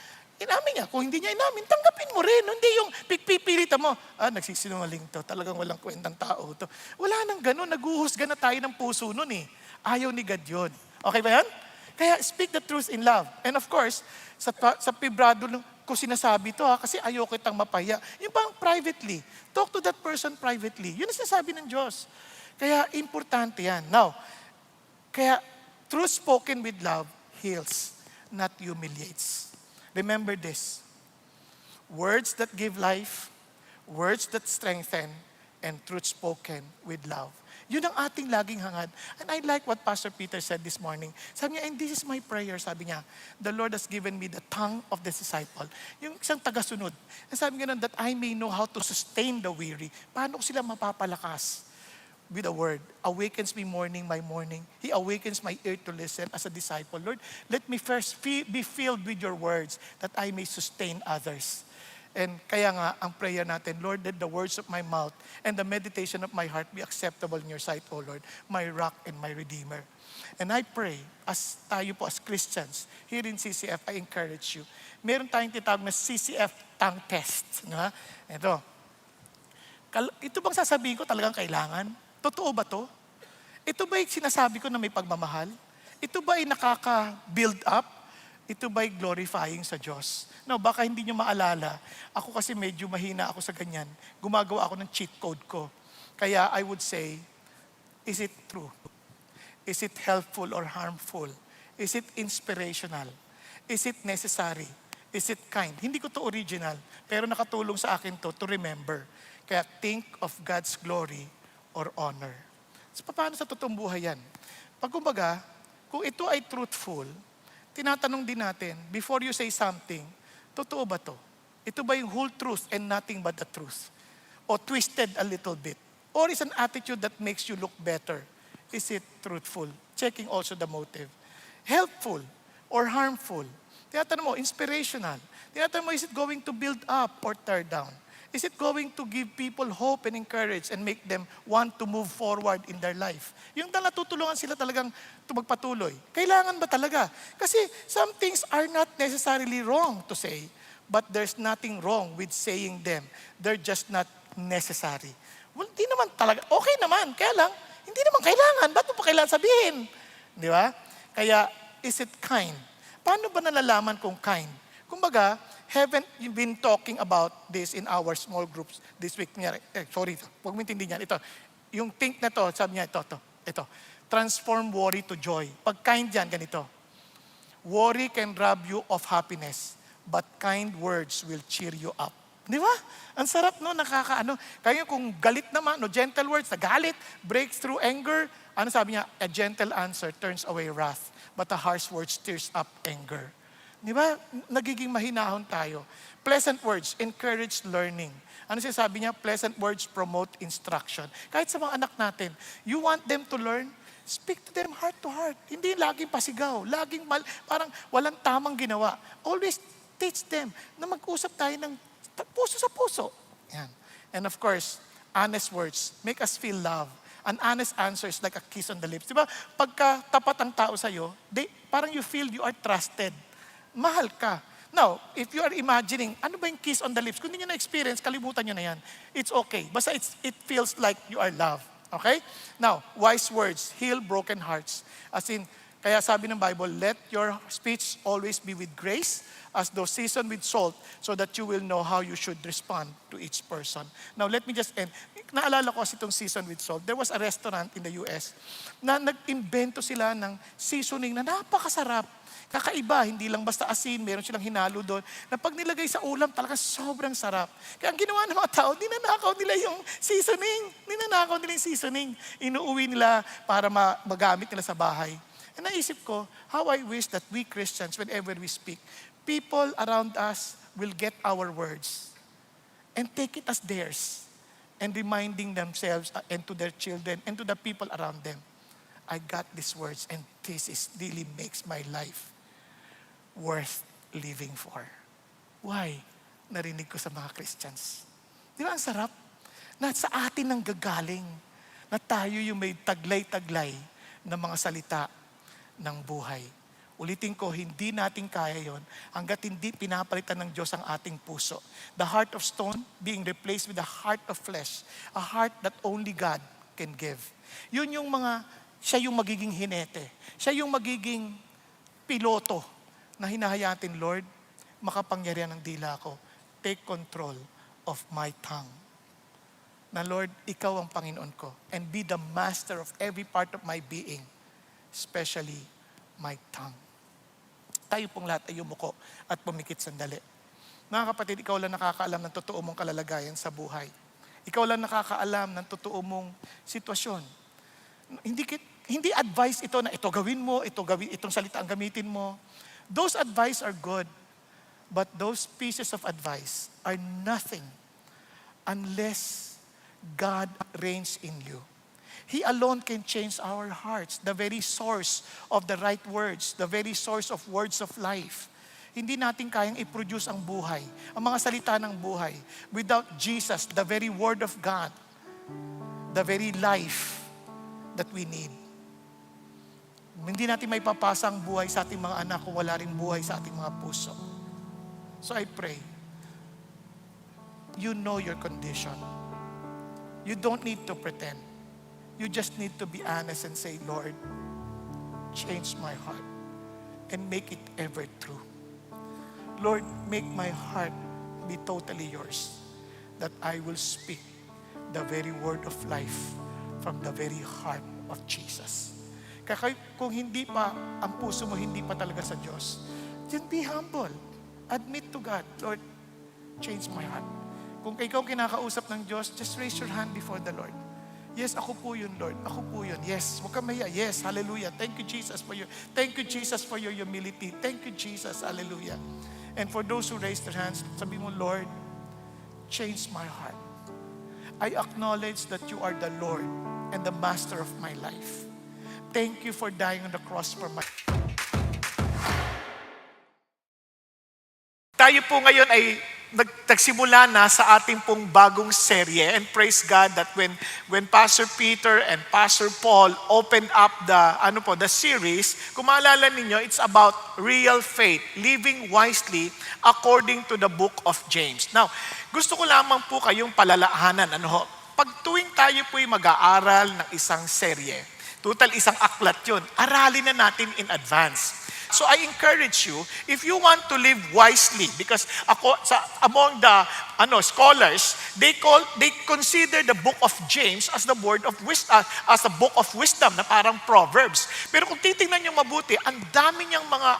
inamin niya. Kung hindi niya inamin, tanggapin mo rin. Hindi yung pipilitan mo, nagsisinungaling to. Talagang walang kwentang tao to. Wala nang ganun. Naguhusga na tayo ng puso nun eh. Ayaw ni God yun. Okay ba yan? Kaya speak the truth in love. And of course, sa pibrado ko sinasabi to kasi ayaw kitang mapaya. Yung bang privately. Talk to that person privately. Yun ang sinasabi ng Diyos. Kaya importante yan. Now, kaya truth spoken with love heals, not humiliates. Remember this, words that give life, words that strengthen, and truth spoken with love. Yun ang ating laging hangad. And I like what Pastor Peter said this morning. Sabi niya, and this is my prayer, sabi niya, the Lord has given me the tongue of the disciple. Yung isang tagasunod. And sabi niya, that I may know how to sustain the weary. Paano ko sila mapapalakas? With a word, awakens me morning by morning. He awakens my ear to listen as a disciple. Lord, let me first be filled with your words that I may sustain others. And kaya nga, ang prayer natin, Lord, let the words of my mouth and the meditation of my heart be acceptable in your sight, O Lord, my rock and my redeemer. And I pray, as tayo po as Christians, here in CCF, I encourage you. Meron tayong tinatawag na CCF tongue test. Ito bang sasabihin ko talagang kailangan? Totoo ba to? Ito ba'y sinasabi ko na may pagmamahal? Ito ba'y nakaka-build up? Ito ba'y glorifying sa Diyos? No, baka hindi nyo maalala. Ako kasi medyo mahina ako sa ganyan. Gumagawa ako ng cheat code ko. Kaya I would say, is it true? Is it helpful or harmful? Is it inspirational? Is it necessary? Is it kind? Hindi ko to original, pero nakatulong sa akin to remember. Kaya think of God's glory or honor. So, paano sa totoong buhay yan? Kumbaga, kung ito ay truthful, tinatanong din natin, before you say something, totoo ba to? Ito ba yung whole truth and nothing but the truth? O twisted a little bit? Or is an attitude that makes you look better? Is it truthful? Checking also the motive. Helpful or harmful? Tinatanong mo, inspirational. Tinatanong mo, is it going to build up or tear down? Is it going to give people hope and encourage and make them want to move forward in their life? Yung natutulungan sila talagang magpatuloy. Kailangan ba talaga? Kasi some things are not necessarily wrong to say, but there's nothing wrong with saying them. They're just not necessary. Well, di naman talaga. Okay naman. Kaya lang, hindi naman kailangan. Ba't mo pa kailangan sabihin? Di ba? Kaya, is it kind? Paano ba nalalaman kung kind? Kumbaga, haven't you been talking about this in our small groups this week? Huwag mo intindihin yan. Ito, yung think na to, sabi niya, ito. Transform worry to joy. Pag kind yan, ganito. Worry can rob you of happiness, but kind words will cheer you up. Di ba? Ang sarap no, nakakaano. Kaya kung galit naman, no, gentle words, nagalit, breaks through anger, ano sabi niya? A gentle answer turns away wrath, but a harsh word stirs up anger. Di ba? Nagiging mahinahon tayo. Pleasant words encourage learning. Ano siya sabi niya? Pleasant words promote instruction. Kahit sa mga anak natin, you want them to learn, Speak to them heart to heart. Hindi laging pasigaw, laging parang walang tamang ginawa. Always teach them na mag-usap tayo ng puso sa puso. Yan. And of course, honest words make us feel love. An honest answer is like a kiss on the lips. Di ba? Pagka tapat ang tao sa'yo, parang you feel you are trusted. Mahal ka. Now, if you are imagining, ano ba yung kiss on the lips? Kung hindi nyo na-experience, kalimutan nyo na yan. It's okay. Basta it feels like you are loved. Okay? Now, wise words heal broken hearts. As in, kaya sabi ng Bible, let your speech always be with grace, as though seasoned with salt, so that you will know how you should respond to each person. Now, let me just end. Naalala ko kasi itong seasoned with salt. There was a restaurant in the US na nag-invento sila ng seasoning na napakasarap. Kakaiba, hindi lang basta asin, meron silang hinalo doon, na pag nilagay sa ulam, talaga sobrang sarap. Kaya ang ginawa ng mga tao, ninanakaw nila yung seasoning. Ninanakaw nila yung seasoning. Inuuwi nila para magamit nila sa bahay. And naisip ko, how I wish that we Christians, whenever we speak, people around us will get our words and take it as theirs and reminding themselves and to their children and to the people around them, I got these words and this really makes my life worth living for. Why? Narinig ko sa mga Christians. Di ba ang sarap? Na sa atin ang gagaling na tayo yung may taglay-taglay na mga salita ng buhay. Ulitin ko, hindi natin kaya yon hanggat hindi pinapalitan ng Diyos ang ating puso. The heart of stone being replaced with the heart of flesh. A heart that only God can give. Yun yung siya yung magiging hinete. Siya yung magiging piloto na hinahayatin, Lord, makapangyarihan ng dila ko. Take control of my tongue. Na Lord, ikaw ang Panginoon ko. And be the master of every part of my being. Especially my tongue. Tayo pong lahat ay yumuko at pumikit sandali. Mga kapatid, ikaw lang nakakaalam ng totoo mong kalalagayan sa buhay. Ikaw lang nakakaalam ng totoo mong sitwasyon. Hindi advice ito na ito gawin mo, itong salita ang gamitin mo. Those advice are good, but those pieces of advice are nothing unless God reigns in you. He alone can change our hearts, the very source of the right words, the very source of words of life. Hindi natin kayang i-produce ang buhay, ang mga salita ng buhay, without Jesus, the very Word of God, the very life that we need. Hindi natin may papasa ang buhay sa ating mga anak kung wala rin buhay sa ating mga puso. So I pray, you know your condition. You don't need to pretend. You just need to be honest and say, Lord, change my heart and make it ever true. Lord, make my heart be totally yours, that I will speak the very word of life from the very heart of Jesus. Kaya kung hindi pa, ang puso mo hindi pa talaga sa Diyos, then be humble. Admit to God, Lord, change my heart. Kung ikaw kinakausap ng Diyos, just raise your hand before the Lord. Yes, ako po yun, Lord. Ako po yun. Yes, huwag ka maya. Yes, hallelujah. Thank you, Jesus, for your humility. Thank you, Jesus, hallelujah. And for those who raise their hands, sabi mo, Lord, change my heart. I acknowledge that you are the Lord and the master of my life. Thank you for dying on the cross for my... Tayo po ngayon ay nagsimula na sa ating pong bagong serye, and praise God that when Pastor Peter and Pastor Paul opened up the series, kung maalala ninyo, it's about real faith, living wisely according to the book of James. Now, gusto ko lamang po kayong palalahanan, pag tuwing tayo po'y mag-aaral ng isang serye, total isang aklat yun, aralin na natin in advance. So I encourage you, if you want to live wisely, because among the scholars, they consider the book of James as the word of wisdom, as a book of wisdom na parang Proverbs. Pero kung titingnan niyo mabuti, ang dami niyang mga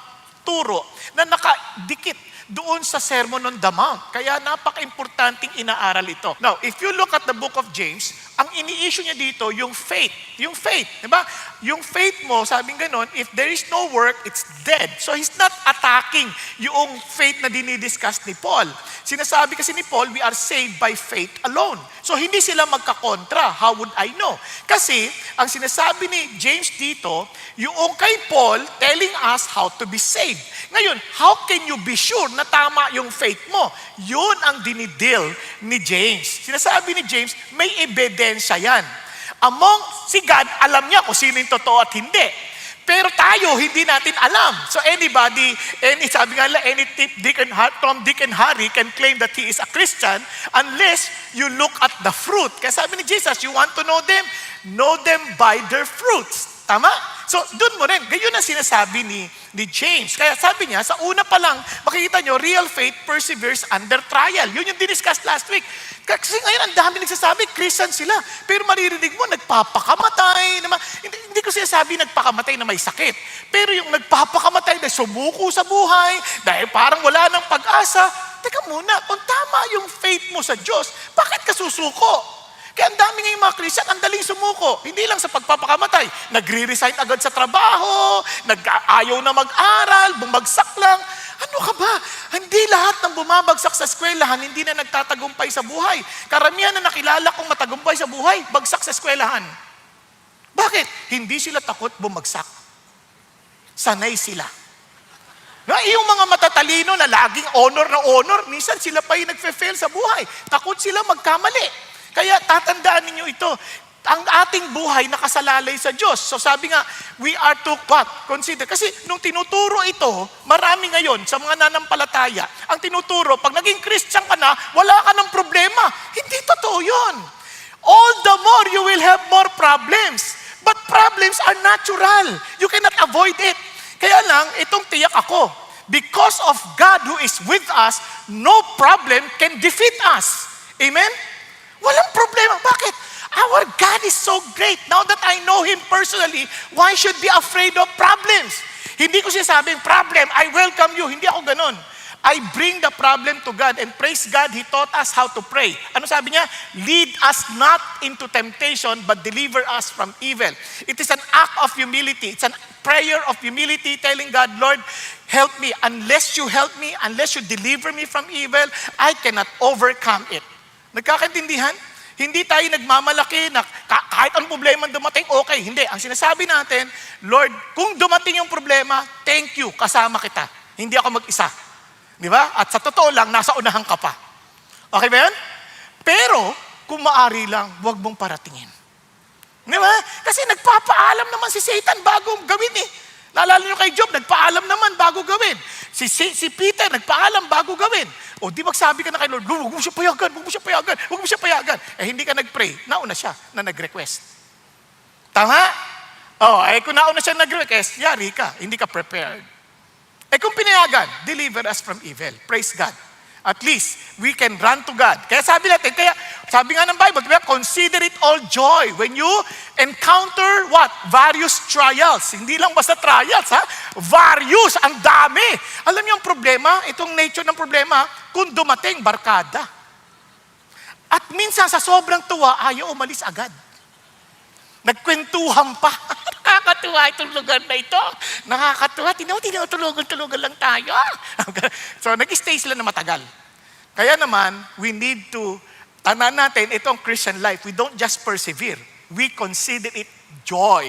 turo na nakadikit doon sa Sermon on the Mount. Kaya napaka-importanting inaaral ito. Now, if you look at the book of James, ang ini-issue niya dito, yung faith. Yung faith, di ba? Yung faith mo, sabing ganon, if there is no work, it's dead. So he's not attacking yung faith na dinidiscuss ni Paul. Sinasabi kasi ni Paul, we are saved by faith alone. So hindi sila magkakontra. How would I know? Kasi ang sinasabi ni James dito, yung kay Paul telling us how to be saved. Ngayon, how can you be sure na tama yung faith mo? Yun ang dinidil ni James. Sinasabi ni James, may ebidensya yan. Si God, alam niya kung sino yung totoo at hindi. Pero tayo, hindi natin alam. So sabi nga lang, any Tom, Dick, and Harry can claim that he is a Christian unless you look at the fruit. Kaya sabi ni Jesus, you want to know them? Know them by their fruits. Tama? So, dun mo rin. Ganyan ang sinasabi ni James. Kaya sabi niya, sa una pa lang, makikita nyo, real faith perseveres under trial. Yun yung diniscuss last week. Kasi ngayon, ang dami nagsasabi, Christian sila. Pero maririnig mo, nagpapakamatay. Hindi ko sinasabi nagpakamatay na may sakit. Pero yung nagpapakamatay na sumuko sa buhay, dahil parang wala ng pag-asa, teka muna, kung tama yung faith mo sa Diyos, bakit ka susuko? Kaya ang dami ngayong mga Christian, ang daling sumuko. Hindi lang sa pagpapakamatay. Nagre-resign agad sa trabaho, ayaw na mag-aral, bumagsak lang. Ano ka ba? Hindi lahat ng bumabagsak sa eskwelahan, hindi na nagtatagumpay sa buhay. Karamihan na nakilala kong matagumpay sa buhay, bagsak sa eskwelahan. Bakit? Hindi sila takot bumagsak. Sanay sila. Yung mga matatalino na laging honor, minsan sila pa yung nagfe-fail sa buhay. Takot sila magkamali. Kaya tatandaan ninyo ito, ang ating buhay nakasalalay sa Diyos. So sabi nga, we are to what? Consider. Kasi nung tinuturo ito, marami ngayon sa mga nanampalataya, ang tinuturo, pag naging Christian ka na, wala ka ng problema. Hindi totoo yun. All the more you will have more problems. But problems are natural. You cannot avoid it. Kaya lang, itong tiyak ako, because of God who is with us, no problem can defeat us. Amen? Walang problema. Bakit? Our God is so great. Now that I know Him personally, why should be afraid of problems? Hindi ko sinasabing, problem, I welcome you. Hindi ako ganon. I bring the problem to God and praise God, He taught us how to pray. Ano sabi niya? Lead us not into temptation, but deliver us from evil. It is an act of humility. It's a prayer of humility telling God, Lord, help me. Unless you help me, unless you deliver me from evil, I cannot overcome it. Nagkakaintindihan? Hindi tayo nagmamalaki na kahit ang problema dumating, okay. Hindi. Ang sinasabi natin, Lord, kung dumating yung problema, thank you, kasama kita. Hindi ako mag-isa. Di ba? At sa totoo lang, nasa unahan ka pa. Okay ba yan? Pero, kung maari lang, huwag mong paratingin. Di ba? Kasi nagpapaalam naman si Satan bago gawin eh. Naalala nyo kay Job, nagpaalam naman bago gawin. Si Peter, nagpaalam bago gawin. O di magsabi ka na kay Lord, huwag mo siya payagan, huwag mo siya payagan, huwag mo siya payagan. Eh hindi ka nag-pray, nauna siya na nag-request. Tama? Kung nauna siya nag-request, yari ka, hindi ka prepared. Kung pinayagan, deliver us from evil. Praise God. At least, we can run to God. Kaya sabi nga ng Bible, consider it all joy when you encounter what? Various trials. Hindi lang basta trials, ha? Various, ang dami. Alam niyo ang problema, itong nature ng problema, kung dumating, barkada. At minsan sa sobrang tuwa, ayaw umalis agad. Nagkwentuhan pa. Nakakatuwa itong lugar na ito. Nakakatuwa. Tinutulugan lang tayo. So, nag-stay sila na matagal. Kaya naman, we need to, tanan natin, itong Christian life, we don't just persevere. We consider it joy.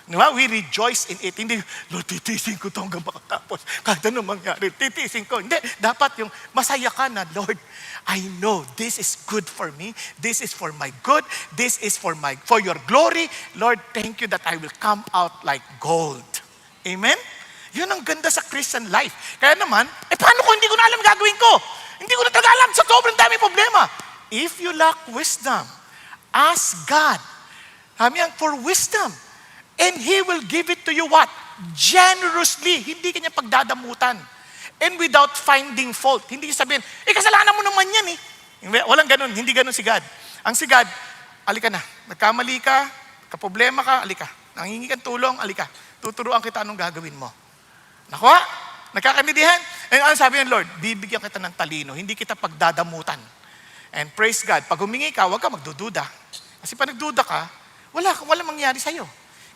Diba? We rejoice in it. Hindi, Lord, titiisin ko ito hanggang makatapos. Kahit ano mangyari, titiisin ko. Hindi, dapat yung masaya ka na, Lord, I know this is good for me. This is for my good. This is for your glory. Lord, thank you that I will come out like gold. Amen? Yun ang ganda sa Christian life. Kaya naman, paano kung hindi ko na alam gagawin ko? Hindi ko na talaga alam sa sobrang dami problema. If you lack wisdom, ask God. For wisdom. And He will give it to you what? Generously. Hindi kanya pagdadamutan. And without finding fault. Hindi sabihin, kasalanan mo naman yan eh. Walang ganun. Hindi ganun si God. Ang si God, alika na. Nagkamali ka, kaproblema ka, alika. Nangingi kang tulong, alika. Tuturuan kita anong gagawin mo. Nakuha? Nagkakaintindihan? And ano sabi ng Lord? Bibigyan kita ng talino, hindi kita pagdadamutan. And praise God, pag humingi ka, huwag ka magdududa. Kasi pag nagduda ka, wala mangyari sa'yo.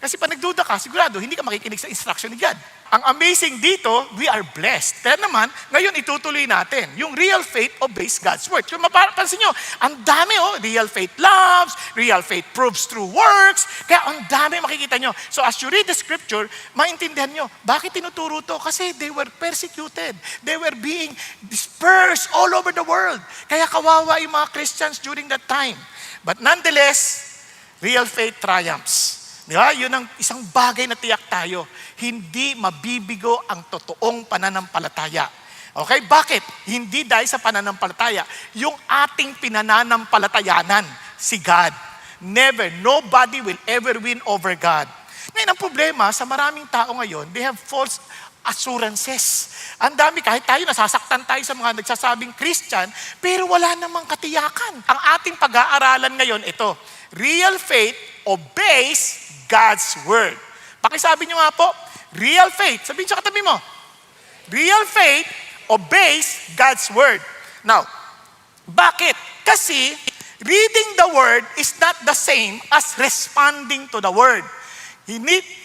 Kasi pag nagduda ka, sigurado, hindi ka makikinig sa instruction ni God. Ang amazing dito, we are blessed. Pero naman, ngayon itutuloy natin. Yung real faith obeys God's word. Kung mapapansin nyo, ang dami real faith loves, real faith proves through works. Kaya ang dami makikita nyo. So as you read the scripture, maintindihan nyo, bakit tinuturo to? Kasi they were persecuted. They were being dispersed all over the world. Kaya kawawa yung mga Christians during that time. But nonetheless, real faith triumphs. Di ba? Yun ang isang bagay na tiyak tayo. Hindi mabibigo ang totoong pananampalataya. Okay? Bakit? Hindi dahil sa pananampalataya. Yung ating pinananampalatayanan, si God. Never, nobody will ever win over God. Ngayon, ang problema sa maraming tao ngayon, they have false assurances. Ang dami, kahit tayo, nasasaktan tayo sa mga nagsasabing Christian, pero wala namang katiyakan. Ang ating pag-aaralan ngayon, ito, real faith obeys God's word. Pakisabi niyo nga po, real faith. Sabihin sa katabi mo, real faith obeys God's word. Now, bakit? Kasi reading the word is not the same as responding to the word.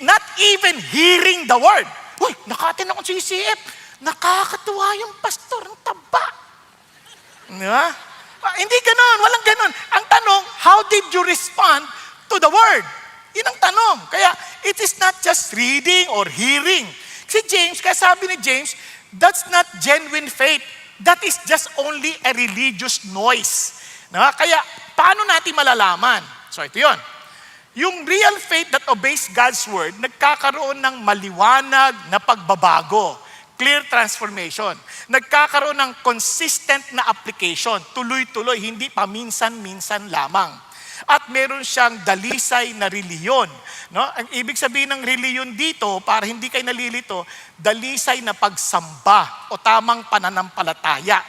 Not even hearing the word. Uy, nakatin akong CCF. Nakakatuwa yung pastor, ang taba. Diba? Hindi ganon, walang ganon. Ang tanong, how did you respond to the word? Yun ang tanong. Kaya, it is not just reading or hearing. Si James, kaya sabi ni James, that's not genuine faith. That is just only a religious noise. Kaya, paano natin malalaman? So, ito yun. Yung real faith that obeys God's word, nagkakaroon ng maliwanag na pagbabago. Clear transformation. Nagkakaroon ng consistent na application. Tuloy-tuloy, hindi paminsan-minsan lamang. At meron siyang dalisay na reliyon. No? Ang ibig sabihin ng reliyon dito, para hindi kayo nalilito, dalisay na pagsamba o tamang pananampalataya.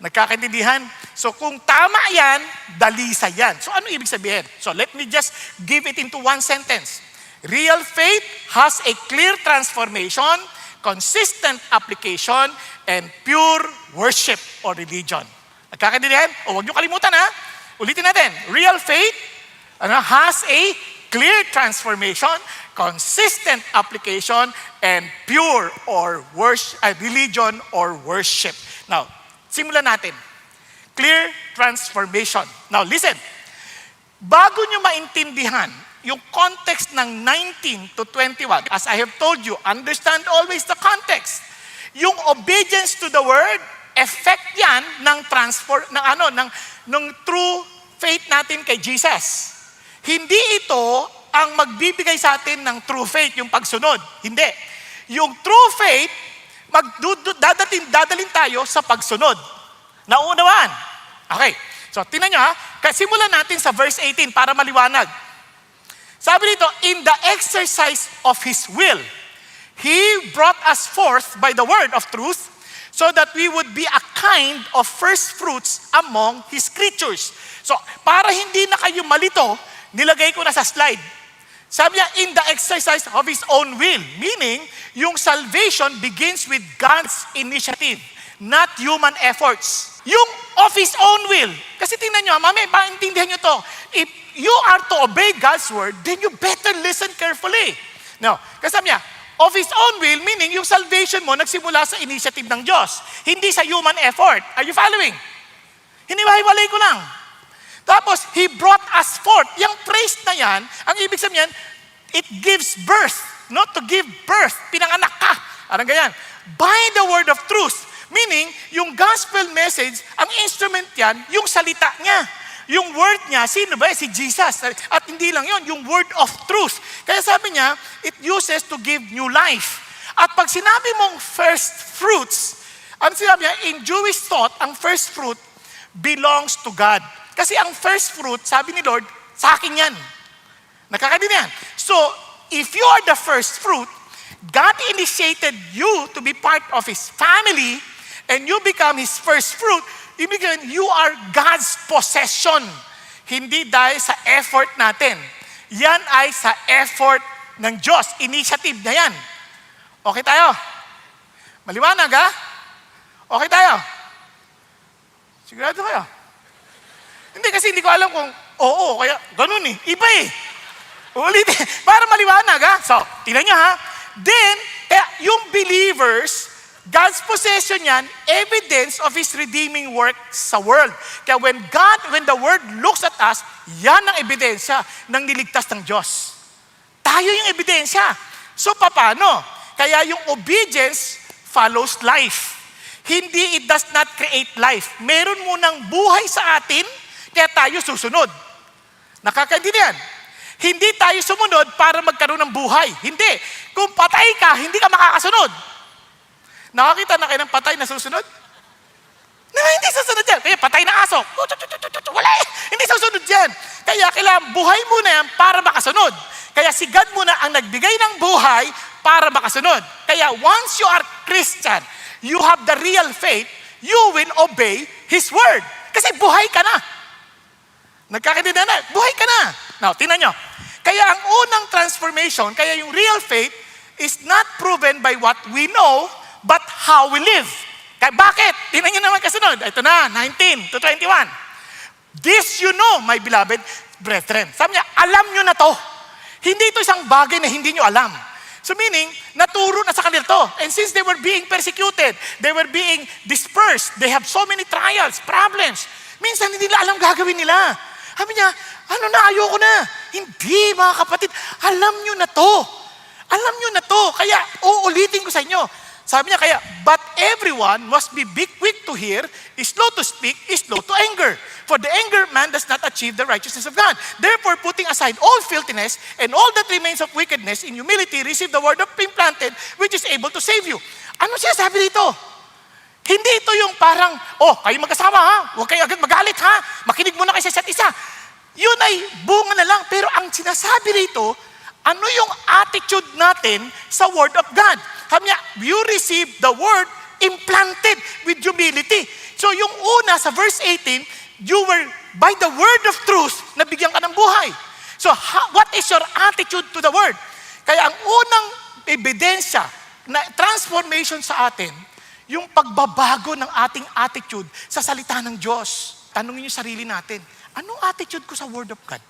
Nagkakaintindihan? So kung tama yan, dalisay yan. So ano ibig sabihin? So let me just give it into one sentence. Real faith has a clear transformation, consistent application, and pure worship or religion. Nagkakaintindihan? O huwag niyo kalimutan ha. Ulitin natin. Real faith has a clear transformation, consistent application, and pure or religion or worship. Now, simulan natin. Clear transformation. Now, listen. Bago nyo maintindihan yung context ng 19 to 21, as I have told you, understand always the context. Yung obedience to the word, effect yan ng true faith natin kay Jesus. Hindi ito ang magbibigay sa atin ng true faith, yung pagsunod. Hindi. Yung true faith, dadalhin tayo sa pagsunod. Naunawaan? Okay. So, tingnan nyo ha. Simulan natin sa verse 18 para maliwanag. Sabi dito, in the exercise of His will, He brought us forth by the word of truth so that we would be a kind of first fruits among His creatures. So, para hindi na kayo malito, nilagay ko na sa slide. Sabi niya, in the exercise of His own will. Meaning, yung salvation begins with God's initiative, not human efforts. Yung of His own will. Kasi tingnan nyo, mami, maintindihan nyo to. If you are to obey God's word, then you better listen carefully. No, kasi sabi niya, of His own will, meaning yung salvation mo nagsimula sa initiative ng Diyos. Hindi sa human effort. Are you following? Hiniwalay ko lang. Tapos, He brought us forth. Yung praise na yan, ang ibig sabihin, it gives birth. No? To give birth. Pinanganak ka. Anong ganyan? By the word of truth. Meaning, yung gospel message, ang instrument yan, yung salita niya. Yung word niya, sino ba? Si Jesus. At hindi lang yon, yung word of truth. Kaya sabi niya, it uses to give new life. At pag sinabi mong first fruits, ano sinabi niya? In Jewish thought, ang first fruit belongs to God. Kasi ang first fruit, sabi ni Lord, sa akin yan. Nakakaintindihan? So, if you are the first fruit, God initiated you to be part of His family, and you become His first fruit, you are God's possession. Hindi dahil sa effort natin. Yan ay sa effort ng Diyos. Initiative na yan. Okay tayo? Maliwanag, ha? Okay tayo? Sigurado kayo? Hindi, kasi hindi ko alam kung oo, kaya ganun eh. Iba eh. Ulitin, para maliwanag, ha? So, tingnan nyo, ha? Then, kaya yung believers, God's possession yan, evidence of His redeeming work sa world. Kaya when the world looks at us, yan ang ebidensya ng niligtas ng Diyos. Tayo yung ebidensya. So, paano? Kaya yung obedience follows life. Hindi, it does not create life. Meron munang buhay sa atin, kaya tayo susunod. Nakakaintindihan? Hindi tayo sumunod para magkaroon ng buhay. Hindi. Kung patay ka, hindi ka makakasunod. Nakakita na kayo ng patay na susunod? Na, hindi susunod yan. Kaya patay na aso. Wala eh. Hindi susunod yan. Kaya kailangan buhay muna yan para makasunod. Kaya si God muna ang nagbigay ng buhay para makasunod. Kaya once you are Christian, you have the real faith, you will obey His word. Kasi buhay ka na. Nagkakaintindihan na, buhay ka na. Now, tingnan nyo. Kaya ang unang transformation, kaya yung real faith is not proven by what we know, but how we live. Kaya bakit? Tingnan nyo naman kasunod. Ito na, 19 to 21. This you know, my beloved brethren. Sabi niya, alam nyo na to. Hindi ito isang bagay na hindi nyo alam. So meaning, naturo na sa kanila to. And since they were being persecuted, they were being dispersed, they have so many trials, problems. Minsan hindi nila alam gagawin nila. Sabi niya, ano na, ayoko na. Hindi, mga kapatid, alam nyo na to. Alam nyo na to. Kaya, uulitin ko sa inyo. Sabi niya kaya, but everyone must be quick to hear, slow to speak, slow to anger. For the anger man does not achieve the righteousness of God. Therefore, putting aside all filthiness and all that remains of wickedness, in humility, receive the word of implanted, which is able to save you. Ano siya sabi dito? Hindi ito yung parang, oh, kayo magkasama ha, huwag kayo agad magalit ha, makinig muna kayo sa isa't isa. Yun ay bunga na lang. Pero ang sinasabi rito, ano yung attitude natin sa word of God? Sabi niya, you receive the word implanted with humility. So yung una sa verse 18, you were by the word of truth, nabigyan ka ng buhay. So what is your attitude to the word? Kaya ang unang ebidensya na transformation sa atin, yung pagbabago ng ating attitude sa salita ng Diyos. Tanungin yung sarili natin, anong attitude ko sa word of God?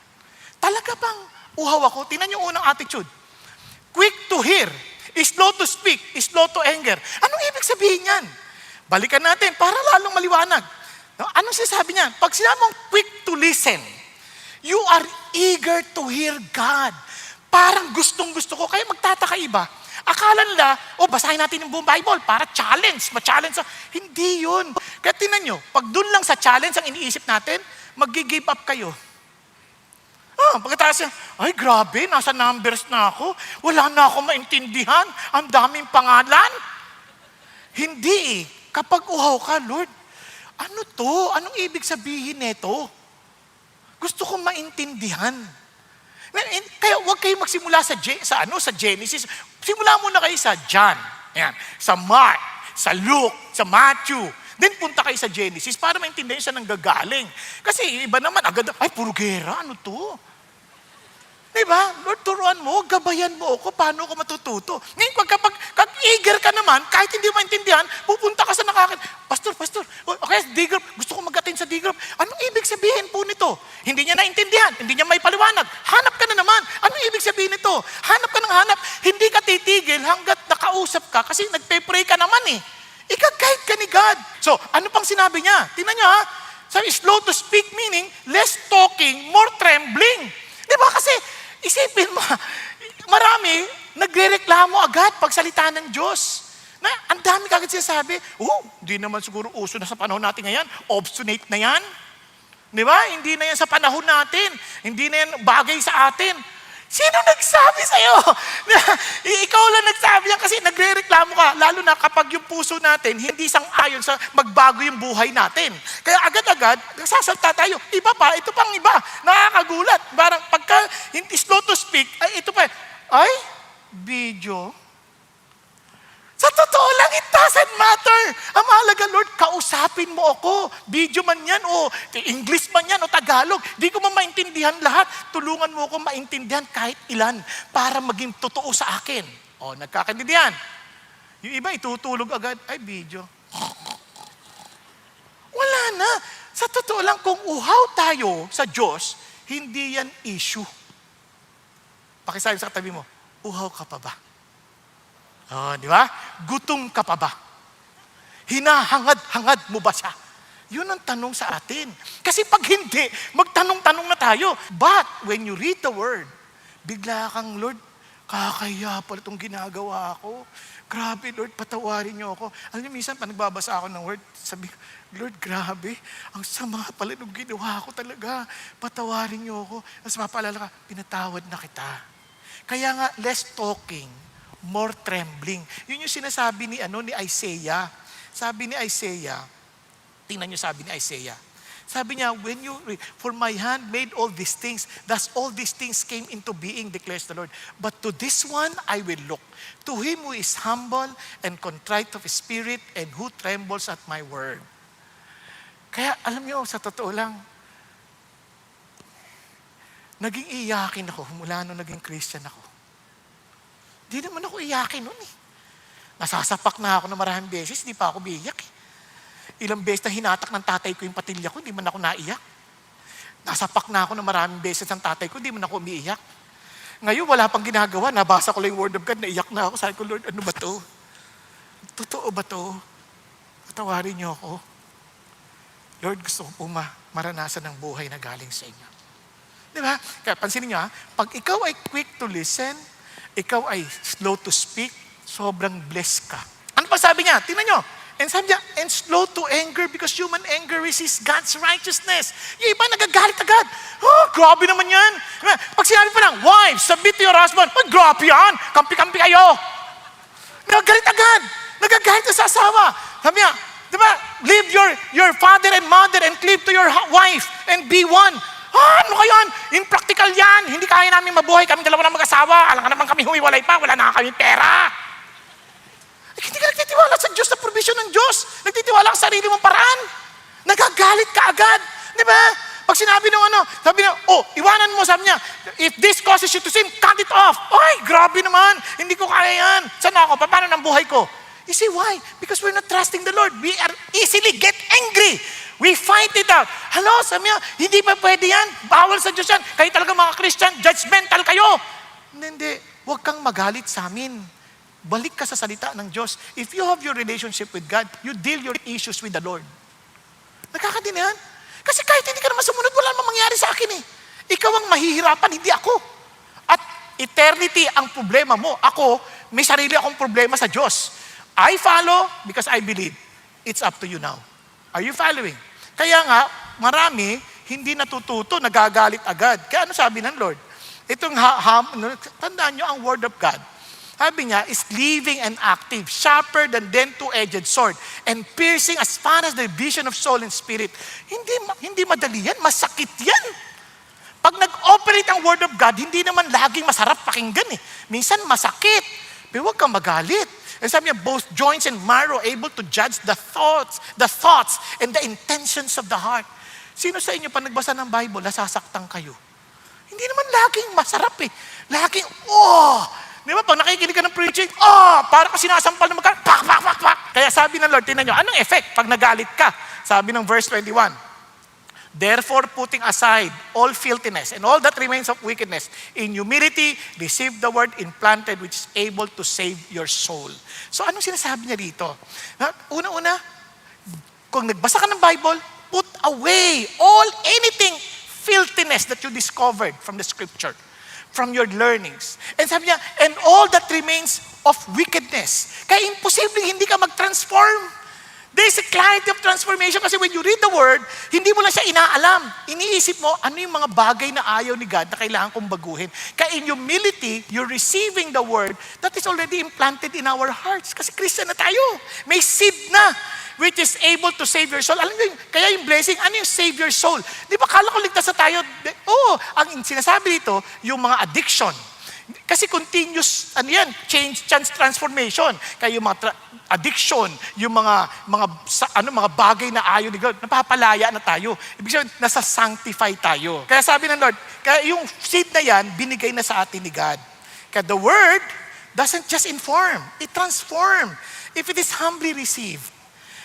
Talaga bang uhaw ako? Tingnan yung unang attitude. Quick to hear, slow to speak, slow to anger. Anong ibig sabihin yan? Balikan natin para lalong maliwanag. Anong sinasabi niyan? Pag sinabi mong quick to listen, you are eager to hear God. Parang gustong-gusto ko. Kaya magtataka iba. Akala nila, basahin natin yung buong Bible para challenge, ma-challenge. Hindi yun. Kaya tinan nyo, pag dun lang sa challenge ang iniisip natin, mag-give up kayo. Pagkatapos niya, ay grabe, nasa numbers na ako. Wala na ako maintindihan. Ang daming pangalan. Hindi eh. Kapag uhaw ka, Lord, ano to? Anong ibig sabihin nito? Gusto kong maintindihan. Kaya huwag kayo magsimula sa Genesis. Simula muna kayo sa John, yan, sa Mark, sa Luke, sa Matthew. Then punta kayo sa Genesis para maintindihan siya ng gagaling. Kasi iba naman, agad, ay puro gera, ano to? Diba? Lord, turuan mo, gabayan mo ako, paano ako matututo? Ngayon, kapag eager ka naman, kahit hindi mo maintindihan, pupunta ka sa Pastor, okay, D-group, gusto ko mag-attend sa D-group. Anong ibig sabihin po nito? Hindi niya naintindihan, hindi niya may paliwanag. Hanap ka na naman. Anong ibig sabihin nito? Hanap ka ng hanap. Hindi ka titigil hanggat nakausap ka kasi nagpe-pray ka naman eh. Ika-guide ka ni God. So, ano pang sinabi niya? Tingnan niyo ha. Sabi, slow to speak meaning less talking, more trembling. Diba? Kasi, isipin mo, marami nagrereklamo agad pag salita ng Diyos. Na, ang dami kagad sinasabi, hindi naman siguro uso na sa panahon natin ngayon, obstinate na yan. Di ba? Hindi na yan sa panahon natin. Hindi na yan bagay sa atin. Sino nagsabi sa'yo? Ikaw lang nagsabi yan kasi nagre-reklamo ka. Lalo na kapag yung puso natin, hindi sang-ayon sa magbago yung buhay natin. Kaya agad-agad, nagsasalta tayo. Iba pa, ito pang iba. Nakakagulat. Parang pagka hindi slow to speak, ay ito pa. Ay, video. Sa totoo lang, it doesn't matter. Ang mahalaga, Lord, kausapin mo ako. Video man yan, o English man yan, o Tagalog. Di ko man maintindihan lahat. Tulungan mo ako maintindihan kahit ilan para maging totoo sa akin. O, nagkakaintindihan. Yung iba, itutulog agad. Ay, video. Wala na. Sa totoo lang, kung uhaw tayo sa Diyos, hindi yan issue. Pakisabi sa katabi mo, uhaw ka pa ba? Oh, di ba? Gutom ka pa ba? Hinahangad-hangad mo ba siya? Yun ang tanong sa atin. Kasi pag hindi, magtanong-tanong na tayo. But when you read the word, bigla kang, Lord, kakaya pala itong ginagawa ko. Grabe, Lord, patawarin niyo ako. Alam niyo, minsan, pag nagbabasa ako ng word, sabi ko, Lord, grabe, ang sama pala nung ginawa ko talaga. Patawarin niyo ako. Tapos mapaalala ka, pinatawad na kita. Kaya nga, less talking, more trembling. Yun yung sinasabi ni Isaiah. Sabi ni Isaiah, tingnan niyo sabi ni Isaiah. Sabi niya, for my hand made all these things, thus all these things came into being, declares the Lord. But to this one I will look, to him who is humble and contrite of spirit and who trembles at my word. Kaya alam niyo, sa totoo lang, naging iyakin ako mula nung naging Christian ako. Di naman ako iyakin nun eh. Nasasapak na ako ng maraming beses, di pa ako biyak eh. Ilang beses na hinatak ng tatay ko yung patilya ko, di man ako naiyak. Nasapak na ako ng maraming beses ng tatay ko, di man ako umiiyak. Ngayon, wala pang ginagawa, nabasa ko lang yung word of God, naiyak na ako. Sabi ko, Lord, ano ba to? Totoo ba to? Patawarin niyo ako. Lord, gusto ko po maranasan ng buhay na galing sa inyo. Di ba? Kaya pansinin niyo pag ikaw ay quick to listen, ikaw ay slow to speak, sobrang blessed ka. Ano pa sabi niya? Tingnan niyo. And sabi niya, and slow to anger because human anger resists God's righteousness. Yung iba nagagalit agad. Oh, grabe naman yan. Diba? Pag sinabi pa lang, wives, submit to your husband. Oh, grabe yan. Kampi-kampi kayo. Nagagalit agad. Nagagalit na sa asawa. Sabi niya, di ba, leave your father and mother and cleave to your wife and be one. Ano kayo yan? Impractical yan. Hindi kaya namin mabuhay. Kami dalawa na mag-asawa. Alam ka naman kami humiwalay pa. Wala na kami pera. Hindi ka nagtitiwala sa Diyos, sa provision ng Diyos. Nagtitiwala sa sarili mong paraan. Nagagalit ka agad. Di ba? Pag sinabi ng sabi niya, iwanan mo, sabi niya, if this causes you to sin, cut it off. Ay, grabe naman. Hindi ko kaya yan. Saan ako? Paano ng buhay ko? You see why? Because we're not trusting the Lord. We are easily get angry. We fight it out. Hello, sabi niya, hindi pa pwede yan. Bawal sa Diyos yan. Kayo talaga mga Christian, judgmental kayo. Hindi. Huwag kang magalit sa amin. Balik ka sa salita ng Diyos. If you have your relationship with God, you deal your issues with the Lord. Nakakadinihan? Kasi kahit hindi ka naman sumunod, wala namang mangyari sa akin eh. Ikaw ang mahihirapan, hindi ako. At eternity ang problema mo. Ako, may sarili akong problema sa Diyos. I follow because I believe. It's up to you now. Are you following? Kaya nga, marami, hindi natututo, nagagalit agad. Kaya ano sabi ng Lord? Itong tandaan nyo ang word of God. Sabi niya, is living and active, sharper than two-edged sword, and piercing as far as the division of soul and spirit. Hindi madali yan, masakit yan. Pag nag-operate ang word of God, hindi naman laging masarap pakinggan eh. Minsan masakit, pero huwag kang magalit. And sabi niya, both joints and marrow able to judge the thoughts and the intentions of the heart. Sino sa inyo, pag nagbasa ng Bible, nasasaktan kayo? Hindi naman laging masarap eh. Laging, di ba, pag nakikinig ka ng preaching, para ka sinasampal na pak. Kaya sabi ng Lord, tingnan nyo, anong effect pag nagalit ka? Sabi ng verse 21, therefore putting aside all filthiness and all that remains of wickedness, in humility, receive the word implanted which is able to save your soul. So anong sinasabi niya dito? Una-una, kung nagbasa ka ng Bible, put away anything filthiness that you discovered from the scripture, from your learnings. And sabi niya, and all that remains of wickedness. Kaya imposible hindi ka mag-transform. There's a clarity of transformation kasi when you read the word, hindi mo lang siya inaalam. Iniisip mo, ano yung mga bagay na ayaw ni God na kailangan kong baguhin. Kaya in humility, you're receiving the word that is already implanted in our hearts. Kasi Christian na tayo. May seed na which is able to save your soul. Alam mo, kaya yung blessing, ano yung save your soul? Di ba, kala ko ligtas na tayo? Ang sinasabi dito, yung mga addiction. Kasi continuous, change, transformation. Kaya yung mga addiction, yung mga bagay na ayaw ni God, napapalaya na tayo. Ibig sabihin, nasa-sanctify tayo. Kaya sabi ng Lord, kaya yung seed na yan, binigay na sa atin ni God. Kaya the word doesn't just inform, it transforms if it is humbly received.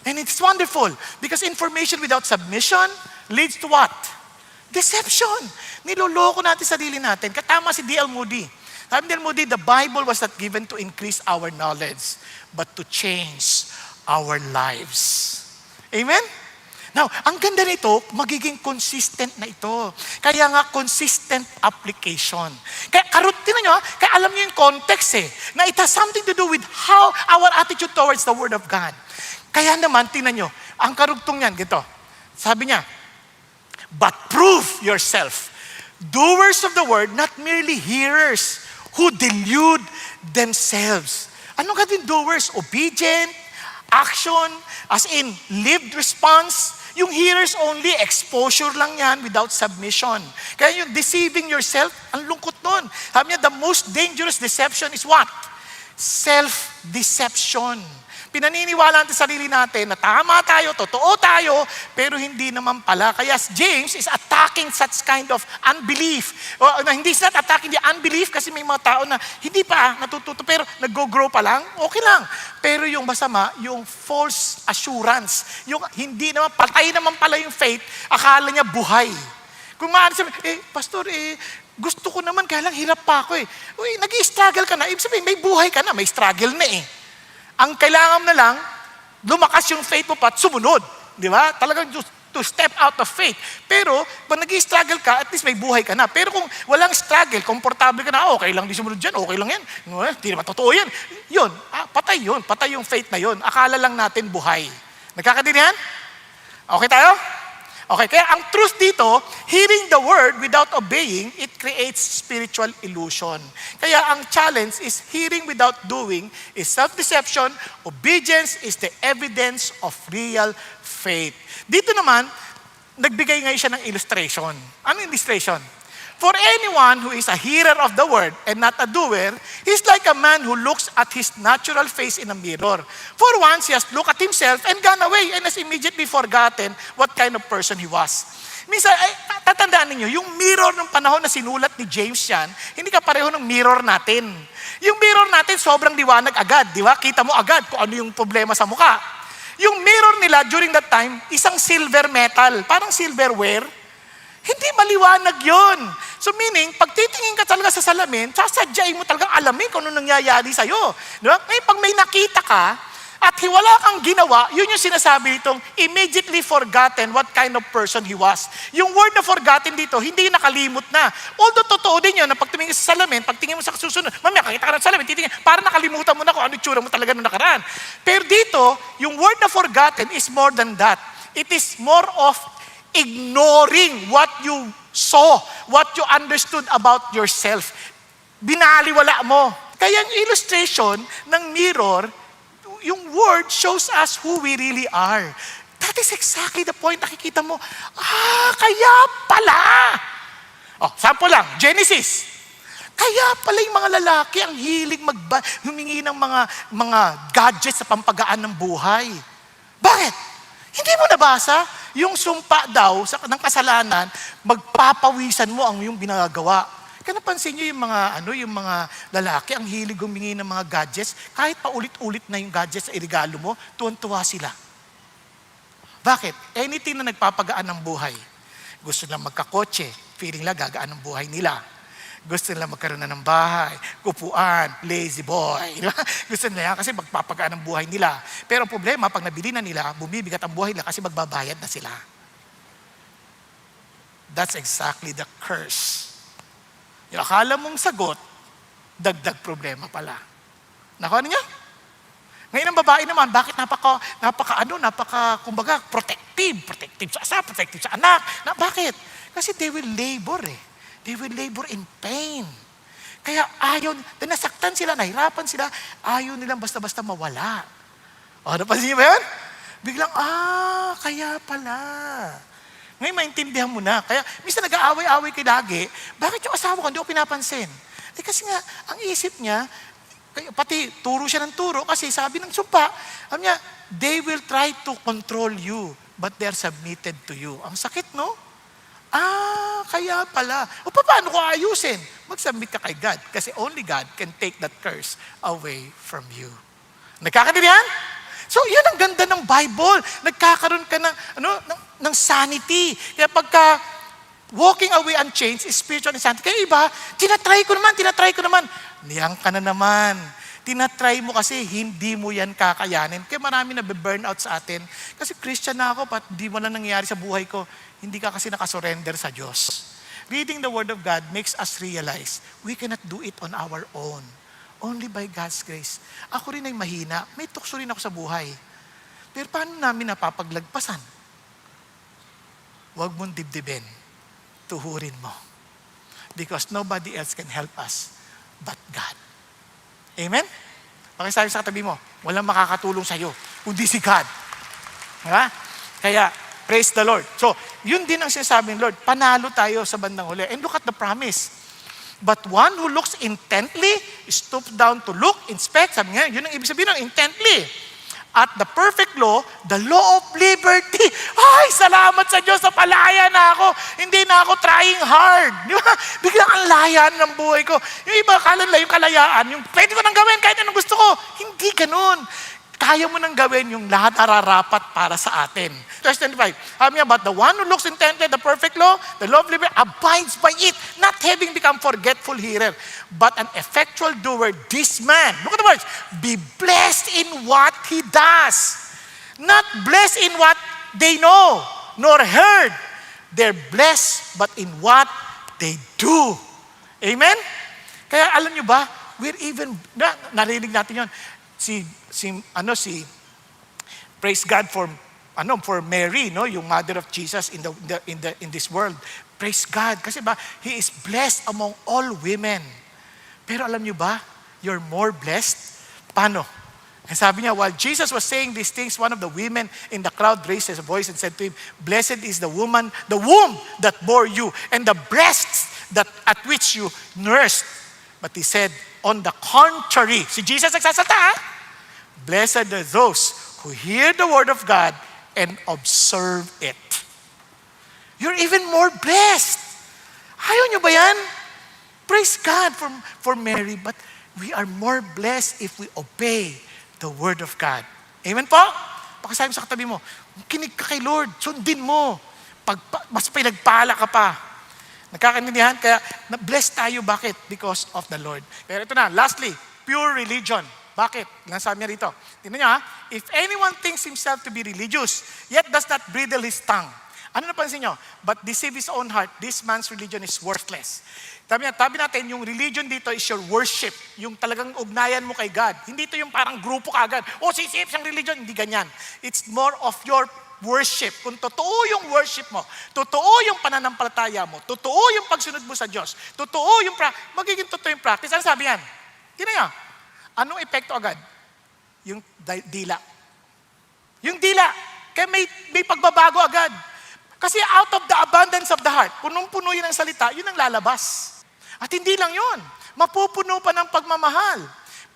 And it's wonderful because information without submission leads to what? Deception. Niloloko natin sarili natin. Katama si D.L. Moody. Sabi ni D.L. Moody, the Bible was not given to increase our knowledge, but to change our lives. Amen? Now, ang ganda nito, magiging consistent na ito. Kaya nga, consistent application. Kaya tinan nyo, kaya alam nyo yung context na it has something to do with how our attitude towards the Word of God. Kaya naman, tinan nyo, ang karugtong yan, gito. Sabi niya, but prove yourself, doers of the Word, not merely hearers, who delude themselves. Ano ka din doers? Obedient, action, as in lived response. Yung hearers only, exposure lang yan without submission. Kaya yung deceiving yourself, ang lungkot nun. Sabi niya, the most dangerous deception is what? Self-deception. Pinaniniwala natin sa sarili natin na tama tayo, totoo tayo, pero hindi naman pala. Kaya James is attacking such kind of unbelief. Hindi is not attacking the unbelief kasi may mga tao na hindi pa natututo pero nag-grow pa lang, okay lang. Pero yung masama, yung false assurance, yung hindi naman, patay naman pala yung faith, akala niya buhay. Kung maaari sabi, pastor, gusto ko naman, kaya lang hirap pa ako Uy, nag-i-struggle ka na, ibig sabihin, may buhay ka na, may struggle na Ang kailangan na lang, lumakas yung faith mo pa at sumunod. Di ba? Talagang to step out of faith. Pero, pag nag-i-struggle ka, at least may buhay ka na. Pero kung walang struggle, komportable ka na, okay lang di sumunod dyan, okay lang yan. Hindi naman totoo yan. Yun, patay yung faith na yun. Akala lang natin buhay. Nagkakadinihan? Okay tayo? Okay, kaya ang truth dito, hearing the word without obeying, it creates spiritual illusion. Kaya ang challenge is hearing without doing is self-deception. Obedience is the evidence of real faith. Dito naman, nagbigay ngayon siya ng illustration. Ano illustration? For anyone who is a hearer of the word and not a doer, he's like a man who looks at his natural face in a mirror. For once, he has looked at himself and gone away and has immediately forgotten what kind of person he was. Minsan, tatandaan ninyo, yung mirror ng panahon na sinulat ni James yan, hindi ka pareho ng mirror natin. Yung mirror natin, sobrang liwanag agad, di ba? Kita mo agad kung ano yung problema sa mukha. Yung mirror nila during that time, isang silver metal, parang silverware. Hindi maliwanag yun. So meaning, pag titingin ka talaga sa salamin, sasadyain mo talagang alamin kung ano nangyayari sa'yo. Di ba? Ngayon, pag may nakita ka, at wala kang ginawa, yun yung sinasabi ditong immediately forgotten what kind of person he was. Yung word na forgotten dito, hindi nakalimot na. Although totoo din yun, na pag tumingin sa salamin, pag tingin mo sa susunod, mamaya kakita ka ng salamin, titingin, para nakalimutan mo na kung ano itsura mo talaga nung nakaraan. Pero dito, yung word na forgotten is more than that. It is more of ignoring what you saw, what you understood about yourself. Binaliwala mo. Kaya yung illustration ng mirror, yung word shows us who we really are. That is exactly the point. Nakikita mo, kaya pala. Sample lang, Genesis. Kaya pala yung mga lalaki ang hilig humingi ng mga gadgets sa pampagaan ng buhay. Bakit? Hindi mo nabasa? Yung sumpa daw ng kasalanan, magpapawisan mo ang yung binagawa. Kaya napansin nyo yung mga lalaki, ang hilig humingi ng mga gadgets, kahit pa ulit-ulit na yung gadgets sa irigalo mo, tuwan-tuwa sila. Bakit? Anything na nagpapagaan ng buhay. Gusto lang magkakotse, feeling lang gagaan ang buhay nila. Gusto nila magkaroon na ng bahay, kupuan, lazy boy. Gusto nila yan kasi magpapagaan ang buhay nila. Pero ang problema, pag nabili na nila, bumibigat ang buhay nila kasi magbabayad na sila. That's exactly the curse. Yung akala mong sagot, dagdag problema pala. Nakuha niyo? Ngayon ang babae naman, bakit kumbaga, protective sa asa, protective sa anak. Bakit? Kasi they will labor They will labor in pain. Kaya nasaktan sila, nahirapan sila, ayaw nilang basta-basta mawala. Napansin niyo ba yan? Biglang, kaya pala. Ngayon maintindihan mo na. Kaya, minsan nag-aaway-aaway kayo lagi, bakit yung asawa ko hindi ko pinapansin? Kasi nga, ang isip niya, pati turo siya ng turo, kasi sabi ng sumpa, sabi niya, they will try to control you, but they're submitted to you. Ang sakit, no? kaya pala. O paano ko ayusin? Mag-submit ka kay God kasi only God can take that curse away from you. Nagkakaintindihan? So, yun ang ganda ng Bible. Nagkakaroon ka ng sanity. Kaya pagka walking away unchanged is spiritual insanity. Kaya iba, tinatry ko naman. Niyang ka na naman. Tinatry mo kasi hindi mo yan kakayanin. Kaya marami na burnout sa atin. Kasi Christian na ako, di mo lang nangyayari sa buhay ko. Hindi ka kasi nakasurrender sa Diyos. Reading the Word of God makes us realize we cannot do it on our own. Only by God's grace. Ako rin ay mahina. May tukso rin ako sa buhay. Pero paano namin napapaglagpasan? Huwag mong dibdibin. Tuhurin mo. Because nobody else can help us but God. Amen? Pakisabi sa katabi mo, walang makakatulong sa iyo, kundi si God. Diba? Kaya, praise the Lord. So, yun din ang sinasabi ng Lord. Panalo tayo sa bandang huli. And look at the promise. But one who looks intently, stoops down to look, inspect. Sabi nga, yun ang ibig sabihin ng intently. At the perfect law, the law of liberty. Ay, salamat sa Diyos, sa palaya na ako. Hindi na ako trying hard. Di ba? Biglang ang laya ng buhay ko. Yung iba, akala nila yung kalayaan, yung pwede ko nang gawin kahit anong gusto ko. Hindi ganun. Kaya mo nang gawin yung lahat nararapat para sa atin. Verse 25, sabi nga, but the one who looks intently at the perfect law, the law of liberty, abides by it, not having become forgetful hearer, but an effectual doer, this man, look at the words, be blessed in what he does. Not blessed in what they know, nor heard. They're blessed, but in what they do. Amen? Kaya alam nyo ba, we're even, narinig natin yun, praise God for Mary, no, yung mother of Jesus in this world. Praise God kasi ba he is blessed among all women. Pero alam niyo ba, you're more blessed. Paano? And sabi niya, while Jesus was saying these things, one of the women in the crowd raised his voice and said to him, "Blessed is the womb that bore you, and the breasts that at which you nursed." But he said, on the contrary, si Jesus nagsasalita, blessed are those who hear the word of God and observe it. You're even more blessed. Ayaw nyo ba yan? Praise God for Mary, but we are more blessed if we obey the word of God. Amen po? Pakisabi sa katabi mo, kinig ka kay Lord, sundin mo. Mas pinagpala ka pa. Nagkakaintindihan? Kaya blessed tayo. Bakit? Because of the Lord. Pero ito na, lastly, pure religion. Bakit? Nasabi niya rito. Tingnan niyo ha. If anyone thinks himself to be religious, yet does not bridle his tongue. Ano napansin niyo? But deceive his own heart, this man's religion is worthless. Tabi natin, yung religion dito is your worship. Yung talagang ugnayan mo kay God. Hindi ito yung parang grupo ka agad. O sisip siyang religion. Hindi ganyan. It's more of your worship. Kung totoo yung worship mo, totoo yung pananampalataya mo, totoo yung pagsunod mo sa Diyos, totoo yung magiging totoo yung practice. Ano sabi yan? Tingnan niyo. Anong epekto agad? Yung dila. Yung dila. Kaya may pagbabago agad. Kasi out of the abundance of the heart, punong-puno yun ang salita, yun ang lalabas. At hindi lang yun. Mapupuno pa ng pagmamahal.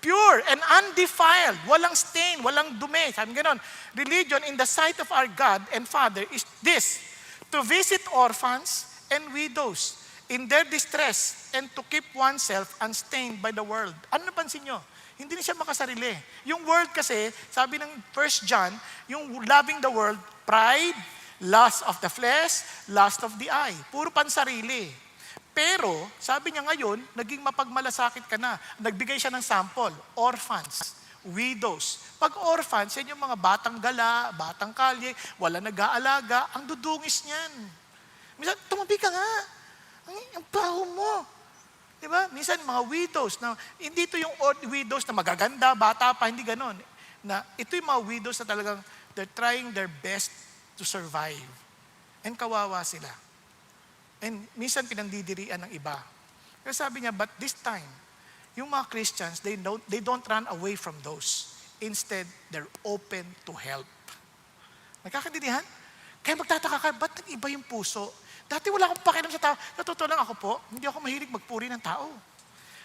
Pure and undefiled. Walang stain, walang dumi. Sabi ganon, religion in the sight of our God and Father is this, to visit orphans and widows in their distress and to keep oneself unstained by the world. Ano napansin nyo? Hindi na siya makasarili. Yung world kasi, sabi ng 1 John, yung loving the world, pride, lust of the flesh, lust of the eye. Puro pansarili. Pero, sabi niya ngayon, naging mapagmalasakit ka na. Nagbigay siya ng sample, orphans, widows. Pag orphans, yan yung mga batang gala, batang kalye, wala nag-aalaga, ang dudungis niyan. Minsan, tumabi ka nga. Ang baho mo. Diba? Minsan, mga widows, na, hindi ito yung widows na magaganda, bata pa, hindi ganon. Na, ito yung mga widows na talagang, they're trying their best to survive. And kawawa sila. And minsan pinandidirian ng iba. Pero sabi niya, but this time, yung mga Christians, they don't run away from those. Instead, they're open to help. Nagkakaintindihan? Kaya magtataka ka, ba't nag-iba yung puso? Dati wala akong pakialam sa tao. Sa totoo lang ako po, hindi ako mahilig magpuri ng tao.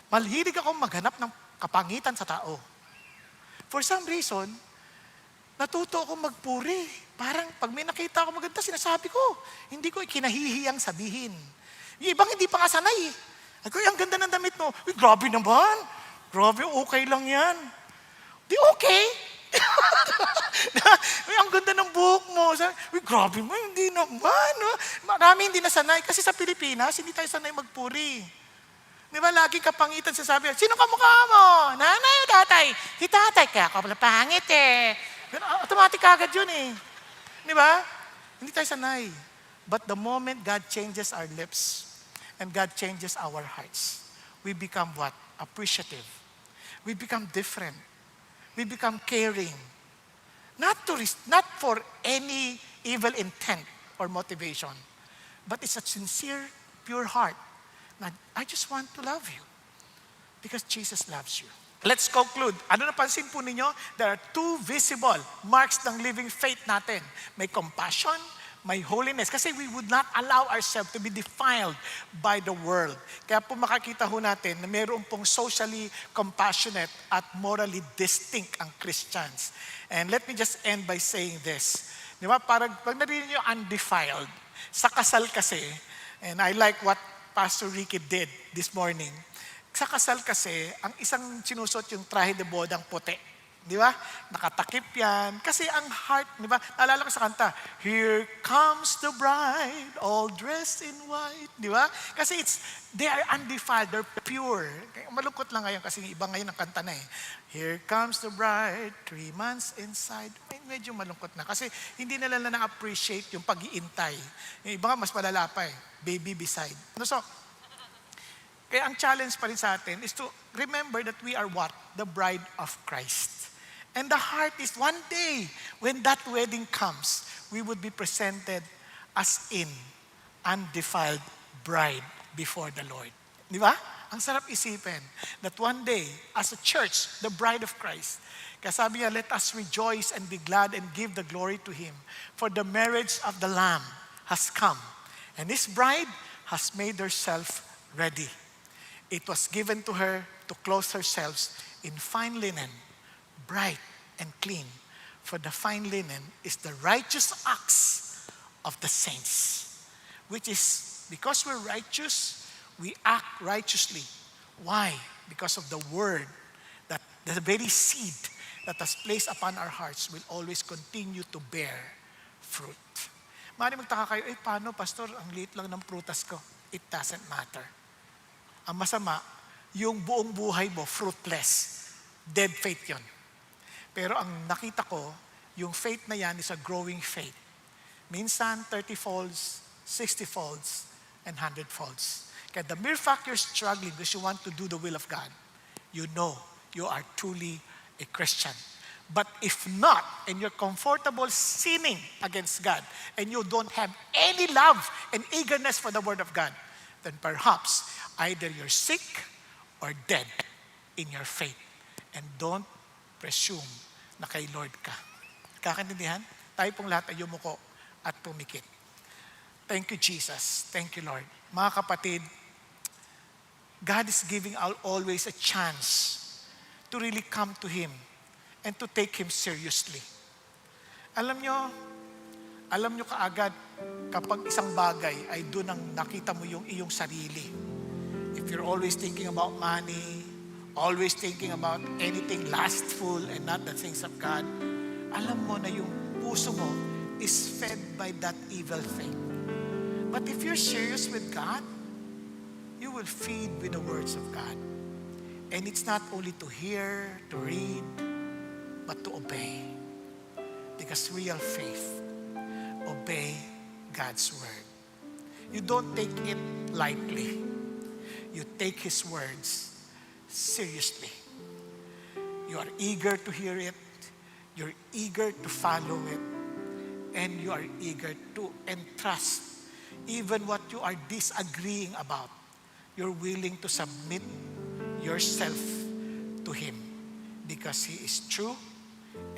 Mahilig ako maghanap ng kapangitan sa tao. For some reason, natuto ako magpuri. Parang pag may nakita ako maganda, sinasabi ko. Hindi ko ikinahihiyang sabihin. Yung ibang hindi pa nga sanay eh. Ako, ang ganda ng damit mo. Uy, grabe naman. Grabe, okay lang yan. Di okay. Uy, ang ganda ng buhok mo. Uy, grabe mo, hindi naman. No? Marami hindi nasanay. Kasi sa Pilipinas, hindi tayo sanay magpuri. Di ba, laging kapangitan sasabi, sino kamukha mo? Nanay o tatay? Si tatay, kaya ako pala pangit eh. Automatic agad yun eh. Di ba? Hindi tayo sanay. But the moment God changes our lips and God changes our hearts, we become what? Appreciative. We become different. We become caring. Not for any evil intent or motivation, but it's a sincere, pure heart. Na, I just want to love you because Jesus loves you. Let's conclude. Ano napansin po ninyo? There are two visible marks ng living faith natin. May compassion, may holiness. Kasi we would not allow ourselves to be defiled by the world. Kaya po makakita ho natin na mayroon pong socially compassionate at morally distinct ang Christians. And let me just end by saying this. Di ba? Parang pag narinig nyo undefiled, sa kasal kasi, and I like what Pastor Ricky did this morning, sa kasal kasi, ang isang sinusot yung trahe de bodang puti. Di ba? Nakatakip yan. Kasi ang heart, di ba? Naalala ko sa kanta, here comes the bride, all dressed in white. Di ba? Kasi they are undefiled, they're pure. Malungkot lang ngayon kasi iba ngayon ang kanta na eh. Here comes the bride, 3 months inside. Medyo malungkot na. Kasi hindi nila na-appreciate yung pag-iintay. Yung iba nga mas malala pa eh. Baby beside. So, kaya ang challenge pa rin sa atin is to remember that we are what? The bride of Christ. And the heart is one day, when that wedding comes, we would be presented as in undefiled bride before the Lord. Di ba? Ang sarap isipin that one day, as a church, the bride of Christ, kaya sabi niya, let us rejoice and be glad and give the glory to Him. For the marriage of the Lamb has come, and His bride has made herself ready. It was given to her to clothe herself in fine linen, bright and clean. For the fine linen is the righteous acts of the saints. Which is, because we're righteous, we act righteously. Why? Because of the word, that the very seed that has placed upon our hearts will always continue to bear fruit. Maaaring magtaka kayo, paano pastor, ang liit lang ng prutas ko? It doesn't matter. Ang masama, yung buong buhay mo, fruitless. Dead faith yon. Pero ang nakita ko, yung faith na yan is a growing faith. Minsan, 30 folds, 60 folds, and 100 folds. Kaya the mere fact you're struggling because you want to do the will of God, you know you are truly a Christian. But if not, and you're comfortable sinning against God, and you don't have any love and eagerness for the Word of God, then perhaps either you're sick or dead in your faith. And don't presume na kay Lord ka. Kakaintindihan? Tayo pong lahat ay yumuko at pumikit. Thank you, Jesus. Thank you, Lord. Mga kapatid, God is giving always a chance to really come to Him and to take Him seriously. Alam nyo kaagad kapag isang bagay ay doon ang nakita mo yung iyong sarili. If you're always thinking about money, always thinking about anything lustful and not the things of God, alam mo na yung puso mo is fed by that evil thing. But if you're serious with God, you will feed with the words of God. And it's not only to hear, to read, but to obey. Because real faith, obey God's word. You don't take it lightly. You take His words seriously. You are eager to hear it. You're eager to follow it. And you are eager to entrust even what you are disagreeing about. You're willing to submit yourself to Him because He is true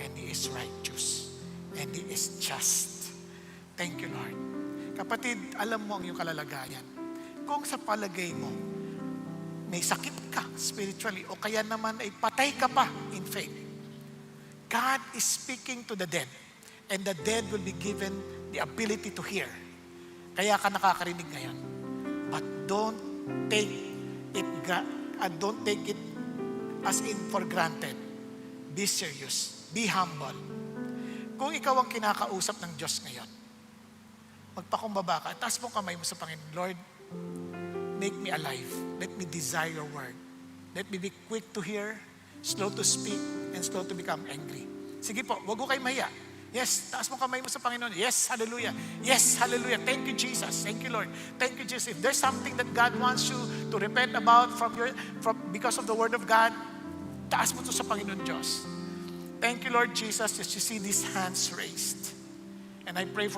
and He is righteous and He is just. Thank you, Lord. Kapatid, alam mo ang iyong kalalagayan. Kung sa palagay mo, may sakit ka spiritually o kaya naman ay patay ka pa in faith, God is speaking to the dead and the dead will be given the ability to hear. Kaya ka nakakarinig ngayon. But don't take it as in for granted. Be serious. Be humble. Kung ikaw ang kinakausap ng Diyos ngayon, magpakumbaba ka, taas mo kamay mo sa Panginoon. Lord, make me alive. Let me desire your word. Let me be quick to hear, slow to speak, and slow to become angry. Sige po, wag ko kayo mahiya. Yes, taas mo kamay mo sa Panginoon. Yes, hallelujah. Yes, hallelujah. Thank you, Jesus. Thank you, Lord. Thank you, Jesus. If there's something that God wants you to repent about because of the word of God, taas mo to sa Panginoon Diyos. Thank you, Lord Jesus, as you see these hands raised. And I pray for